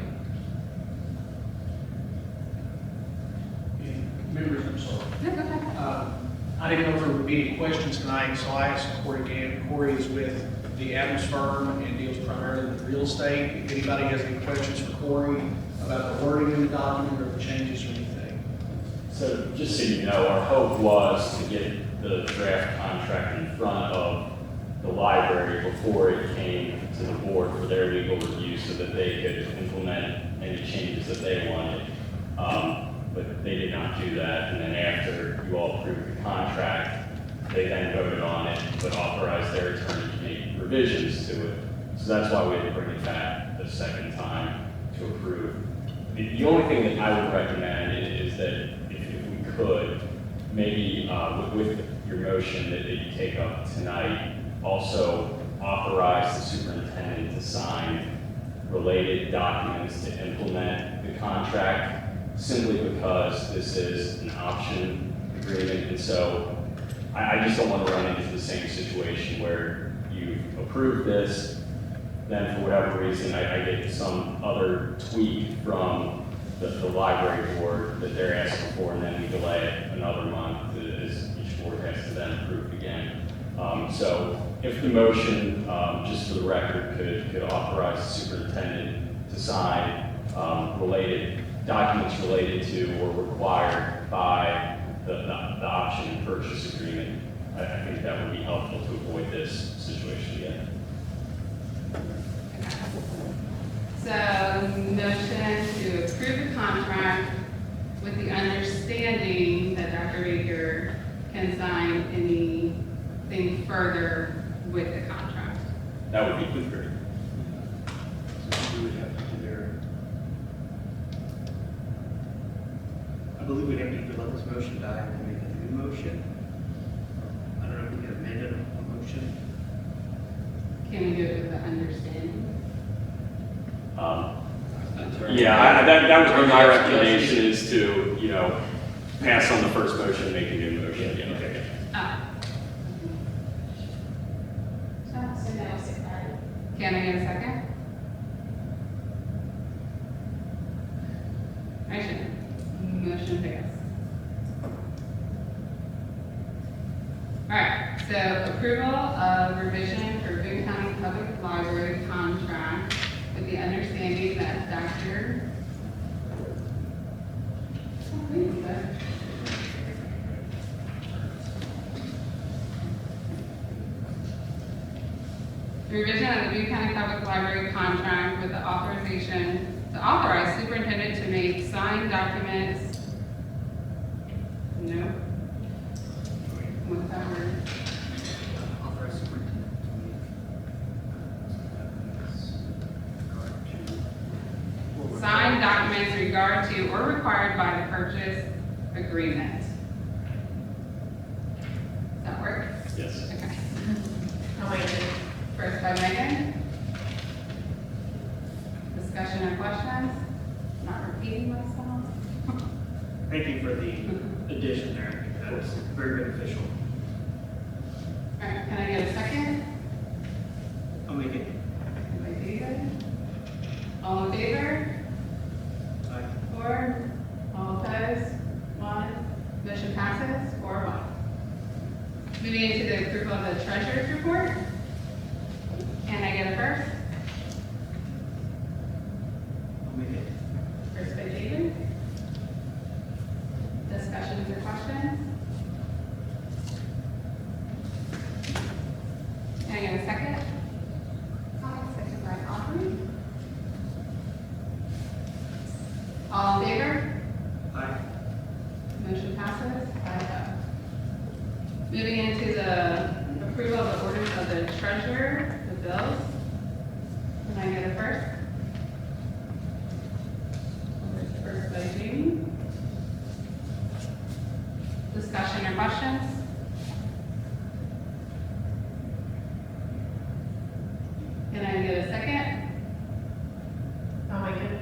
Members, I'm sorry. No, go ahead. I didn't know if there would be any questions tonight, so I asked Corey again. Corey is with the Adams firm and deals primarily with real estate. If anybody has any questions for Corey about the wording in the document or the changes or anything. So just so you know, our hope was to get the draft contract in front of the library before it came to the board for their legal review so that they could implement any changes that they wanted. But they did not do that, and then after you all approved the contract, they then voted on it, but authorized their attorney to make revisions to it. So that's why we had to bring it back the second time to approve. The only thing that I would recommend is that if we could, maybe with your motion that you take up tonight, also authorize the superintendent to sign related documents to implement the contract, simply because this is an option agreement. And so I just don't want to run into the same situation where you've approved this, then for whatever reason, I get some other tweak from the library board that they're asking for, and then we delay it another month as each board has to then approve again. So if the motion, just for the record, could authorize the superintendent to sign related documents related to or required by the option purchase agreement, I think that would be helpful to avoid this situation again. So, motion to approve the contract with the understanding that Dr. Baker can sign anything further with the contract. That would be great. So we would have to either, I believe we'd have to either let this motion die and make a new motion. I don't know if we can amend a motion. Can we do it with the understanding? Yeah, that would be my recommendation is to, you know, pass on the first motion and make a new motion. Yeah. Okay. So now it's excited. Can I get a second? Motion passed. All right, so approval of revision for Boone County Public Library contract with the understanding that Dr. The revision of the Boone County Public Library contract with the authorization to authorize superintendent to make signed documents. No. What's that word? Authorize superintendent to make Signed documents in regard to or required by the purchase agreement. Does that work? Yes. Okay. I'll make it. First by Megan. Discussion or questions? Not repeating myself. Thank you for the addition there. That was very beneficial. All right, can I get a second? I'll make it. By David. All in favor? Aye. 4. All opposed? 1. Motion passes 4-1. Moving into the approval of the treasurer's report. Can I get a first? I'll make it. First by David. Discussions or questions? Can I get a second? Second by Aubrey. All in favor? Aye. Motion passes 5-0. Moving into the approval of the orders of the treasurer, the bills. Can I get a first? First by Jamie. Discussion or questions? Can I get a second? I'll make it.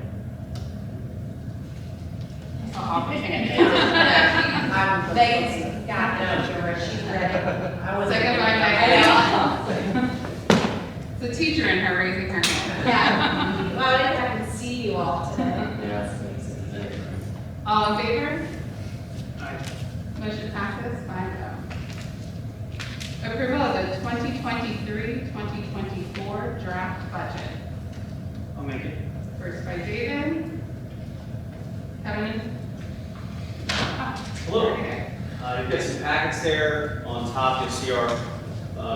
Aubrey. Megan's got no, she's ready. I was Second by Megan. It's a teacher in her raising her hand. Yeah. Well, I didn't have to see you all today. All in favor? Aye. Motion passes 5-0. Approval of the 2023-2024 draft budget. I'll make it. First by David. Kevin? Hello. Okay. You've got some packets there. On top, you'll see our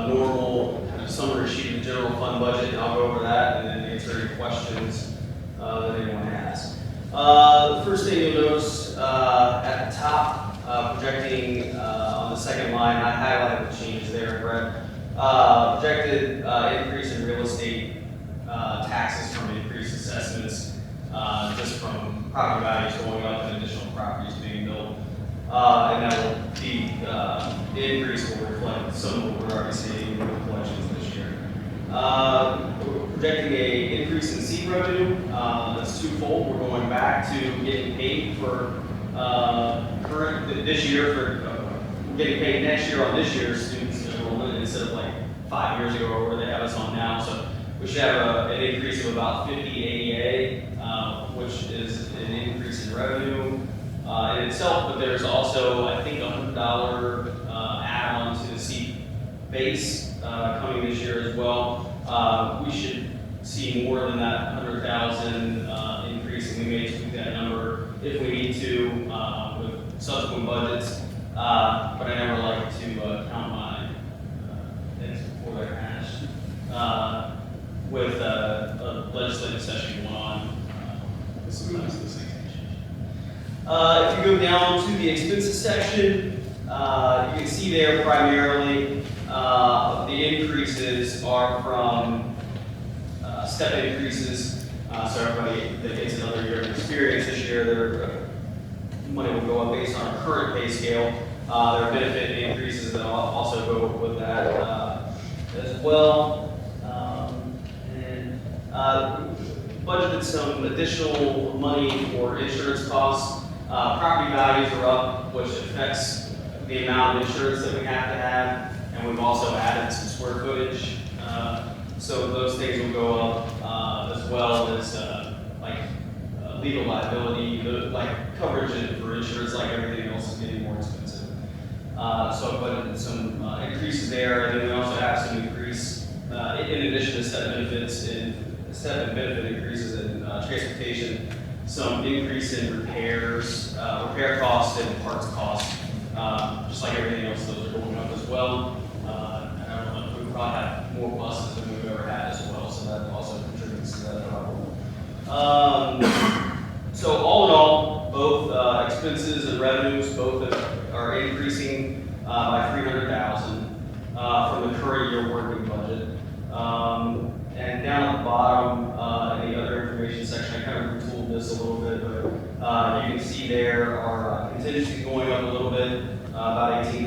normal kind of summary sheet of the general fund budget, and I'll go over that and then answer any questions that anyone has. The first thing you'll notice at the top, projecting on the second line, I highlighted the changes there, Brett. Projected increase in real estate taxes from increased assessments, just from property values going up and additional properties being built. And that will be, the increase will reflect some of what we're already seeing with collections this year. We're projecting an increase in seat revenue. That's twofold. We're going back to getting paid for this year for getting paid next year on this year's students enrollment instead of like 5 years ago or where they have us on now. So we should have an increase of about 50 AEA, which is an increase in revenue in itself, but there's also, I think, $100 add-on to the seat base coming this year as well. We should see more than that 100,000 increase, and we may tweak that number if we need to with subsequent budgets. But I never like to count my things before they're hashed. With a legislative session going on, sometimes those things can change. If you go down to the expenses section, you can see there primarily The increases are from step increases. So everybody that gets another year of experience this year, their money will go up based on our current pay scale. There are benefit increases that will also go with that as well. Budgeted some additional money for insurance costs. Property values are up, which affects the amount of insurance that we have to have, and we've also added some square footage. So those things will go up, as well as legal liability, like coverage for insurance, like everything else is getting more expensive. So I budgeted some increases there, and then we also have some increase in addition to step benefits and benefit increases in transportation, some increase in repairs, repair costs and parts costs. Just like everything else, those are going up as well. And I don't know, we probably have more buses than we've ever had as well, so that also contributes to that problem. So all in all, both expenses and revenues both are increasing by $300,000 from the current year working budget. And down at the bottom, in the other information section, I kind of retooled this a little bit, but you can see there our contingency going up a little bit, about $18,000.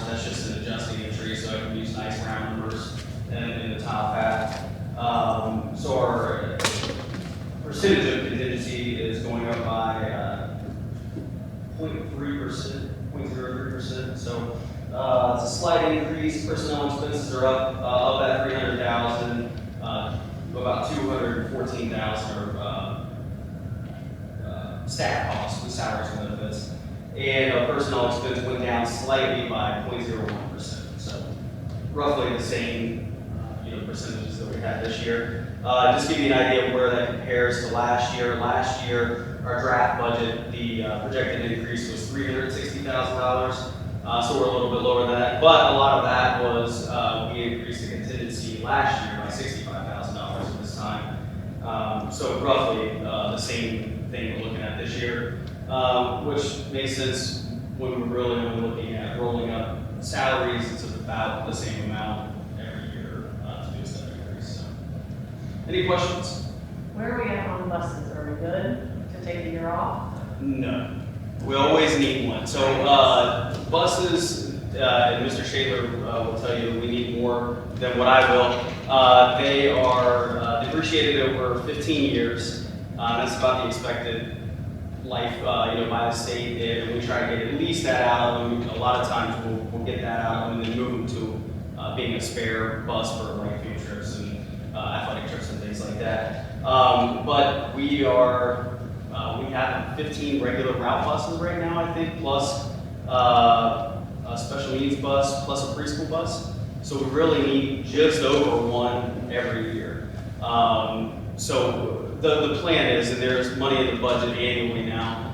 That's just an adjusting entry, so I can use nice round numbers in the top half. So our percentage of contingency is going up by 0.3%, 0.03%. So it's a slight increase. Personnel expenses are up that $300,000. About $214,000 are staff costs with salaries and benefits. And our personnel expense went down slightly by 0.01%. So roughly the same percentages that we had this year. Just to give you an idea of where that compares to last year. Last year, our draft budget, the projected increase was $360,000. So we're a little bit lower than that. But a lot of that was we increased the contingency last year by $65,000 at this time. So roughly the same thing we're looking at this year, which makes sense when we're really only looking at rolling up salaries. It's about the same amount every year to do a step increase. So. Any questions? Where are we at on buses? Are we good to take a year off? No. We always need one. So buses, and Mr. Shaler will tell you we need more than what I will. They are depreciated over 15 years. That's about the expected life, by the state. And we try to get at least that out of them. A lot of times we'll get that out of them and then move them to being a spare bus for like field trips and athletic trips and things like that. But we have 15 regular route buses right now, I think, plus a special needs bus, plus a preschool bus. So we really need just over one every year. So the plan is, and there's money in the budget annually now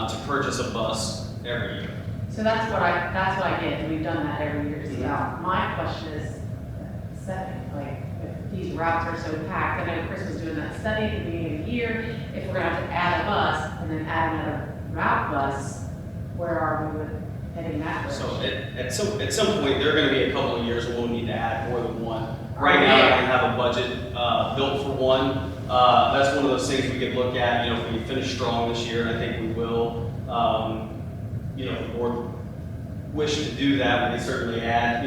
to purchase a bus every year. So that's what I get, and we've done that every year. So my question is, second, like, if these routes are so packed, I know Chris was doing that study at the beginning of the year, if we're gonna have to add a bus and then add another route bus, where are we with heading that direction? So at some point, there are gonna be a couple of years where we'll need to add more than one. Right now, I don't have a budget built for one. That's one of those things we could look at, if we finish strong this year, and I think we will. If the board wish to do that, we can certainly add,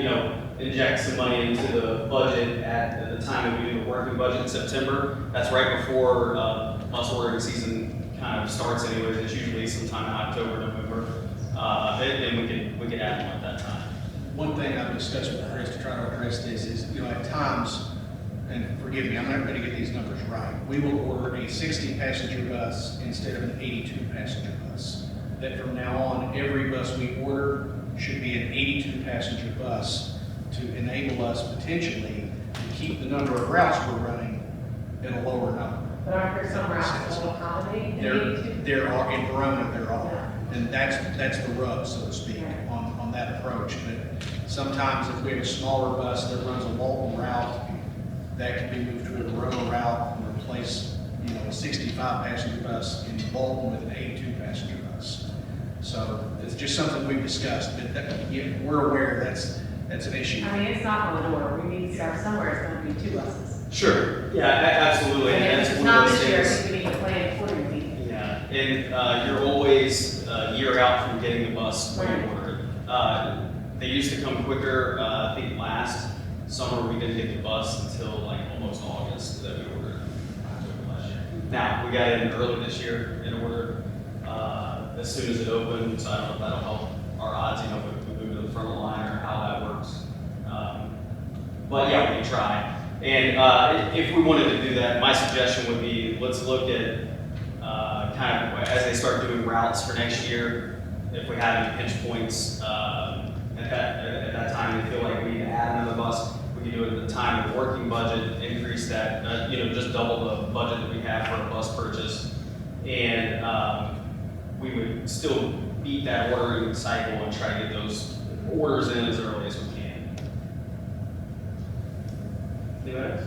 inject some money into the budget at the time that we do the working budget in September. That's right before bus ordering season kind of starts anyways. It's usually sometime in October, November. Then we could add one at that time. One thing I've discussed with Chris to try to address this is, at times, and forgive me, I'm not going to get these numbers right, we will order a 60-passenger bus instead of an 82-passenger bus. That from now on, every bus we order should be an 82-passenger bus to enable us potentially to keep the number of routes we're running at a lower number. But aren't there some routes that will accommodate an 82? There are, in Verona, there are. Yeah. And that's the rub, so to speak, Right. on that approach. But sometimes if we have a smaller bus that runs a Walton route, that can be moved to a Verona route and replace, a 65-passenger bus in Walton with an 82-passenger bus. So it's just something we've discussed, but we're aware that's an issue. I mean, it's not on order, we need to start somewhere, it's gonna be 2 buses. Sure, yeah, absolutely, And and if that's it's one not of those this year, I things. think we need to plan accordingly. Yeah, and you're always a year out from getting the bus when you order it. They used to come quicker, I think last summer we didn't get the bus until like almost August that we ordered October last year. Now, we got it in early this year and ordered as soon as it opened, so I don't know if that'll help our odds, you know, if we move to the front of the line or how that works. But yeah, we can try. And if we wanted to do that, my suggestion would be, let's look at kind of as they start doing routes for next year, if we have any pinch points at that time, they feel like we need to add another bus, we can do it at the time of working budget, increase that, you know, just double the budget that we have for a bus purchase. And we would still beat that ordering cycle and try to get those orders in as early as we can. Anyone else?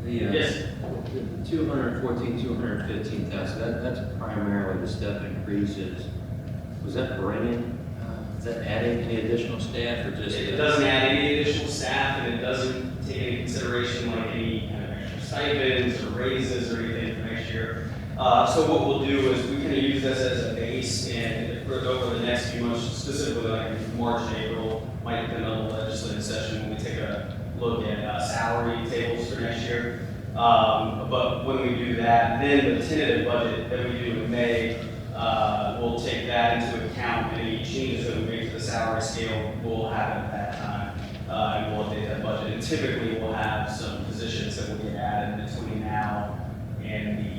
Yes. The 214, 215,000, that's primarily the step increases. Was that bringing, is that adding any additional staff or just? It doesn't add any additional staff, and it doesn't take into consideration like any kind of extra stipends or raises or anything for next year. So what we'll do is we can use this as a base, and over the next few months, specifically like March and April, might depend on the legislative session when we take a look at salary tables for next year. But when we do that, then the tentative budget that we do in May, we'll take that into account. Any changes that we make to the salary scale, we'll have at that time, and we'll update that budget. And typically, we'll have some positions that will get added between now and the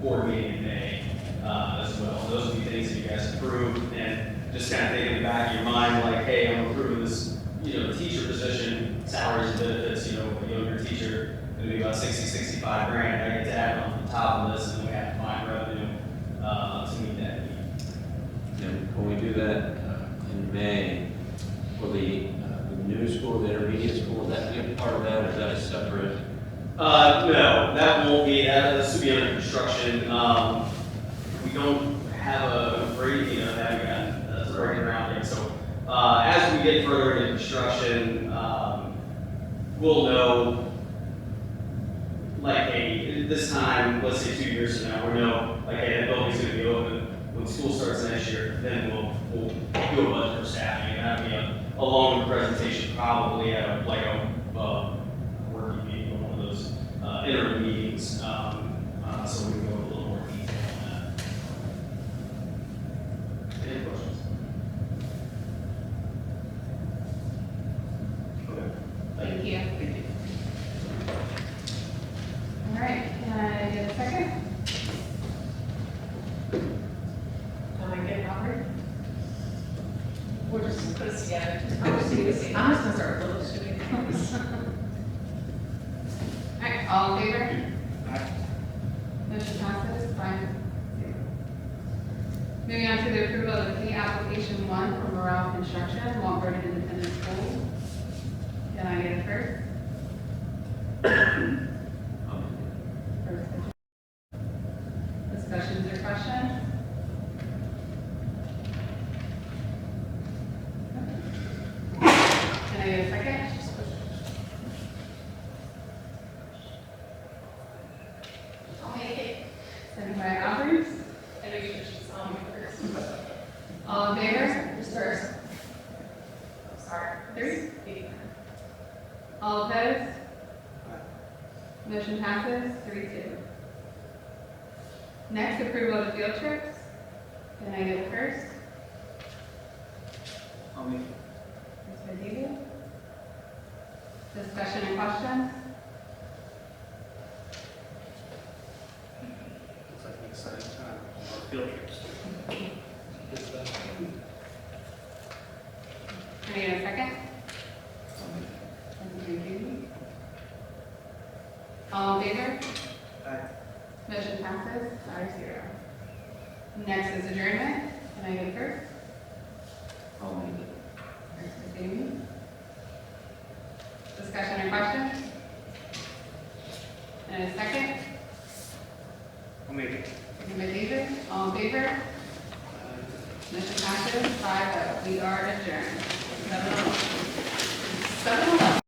board meeting in May as well. Those will be things that you guys approve, and just kind of think in the back of your mind, like, hey, I'm approving this, you know, teacher position, salaries and benefits, you know, a younger teacher, it'll be about 60, 65 grand. I get to add on the top of this, and we have to find revenue to meet that need. And when we do that in May, will the new school, the intermediate school, will that be a part of that, or is that a separate? No, that won't be, this will be under construction. We don't have a break, you know, that we got, that's breaking ground yet. So as we get further into construction, we'll know, like, hey, this time, let's say 2 years from now, we'll know, like, hey, that building's gonna be open when school starts next year, then we'll do a budget for staffing, and that'll be a longer presentation, probably at a, like a working meeting, one of those interim meetings, so we can go a little more detail on that. Any questions? Okay. Thank you. All right, can I get a second? Can I get Robert? We'll just put us together. I'm just gonna start with little shooting. All right, all in favor? Motion passes 5-0. Moving on to the approval of the application 1 for Morale Construction, Walford Independent School. Can I get a first? Discussions or questions? Can I get a second? I'll make it. Second by Alvarez. I know you should tell me first. All in favor? Who's first? Sorry. 3. All opposed? Motion passes 3-2. Next, approval of field trips. Can I get it first? I'll make Mr. David? Discussion and questions? It's like an exciting time on our field trips. Can I get a second? Mr. David? All in favor? Motion passes 5-0. Next is adjournment. Can I get it first? I'll make it. Mr. David? Discussion and questions? And a second? I'll make it. Second by David. All in favor? Motion passes 5-0. We are adjourned. 7:11.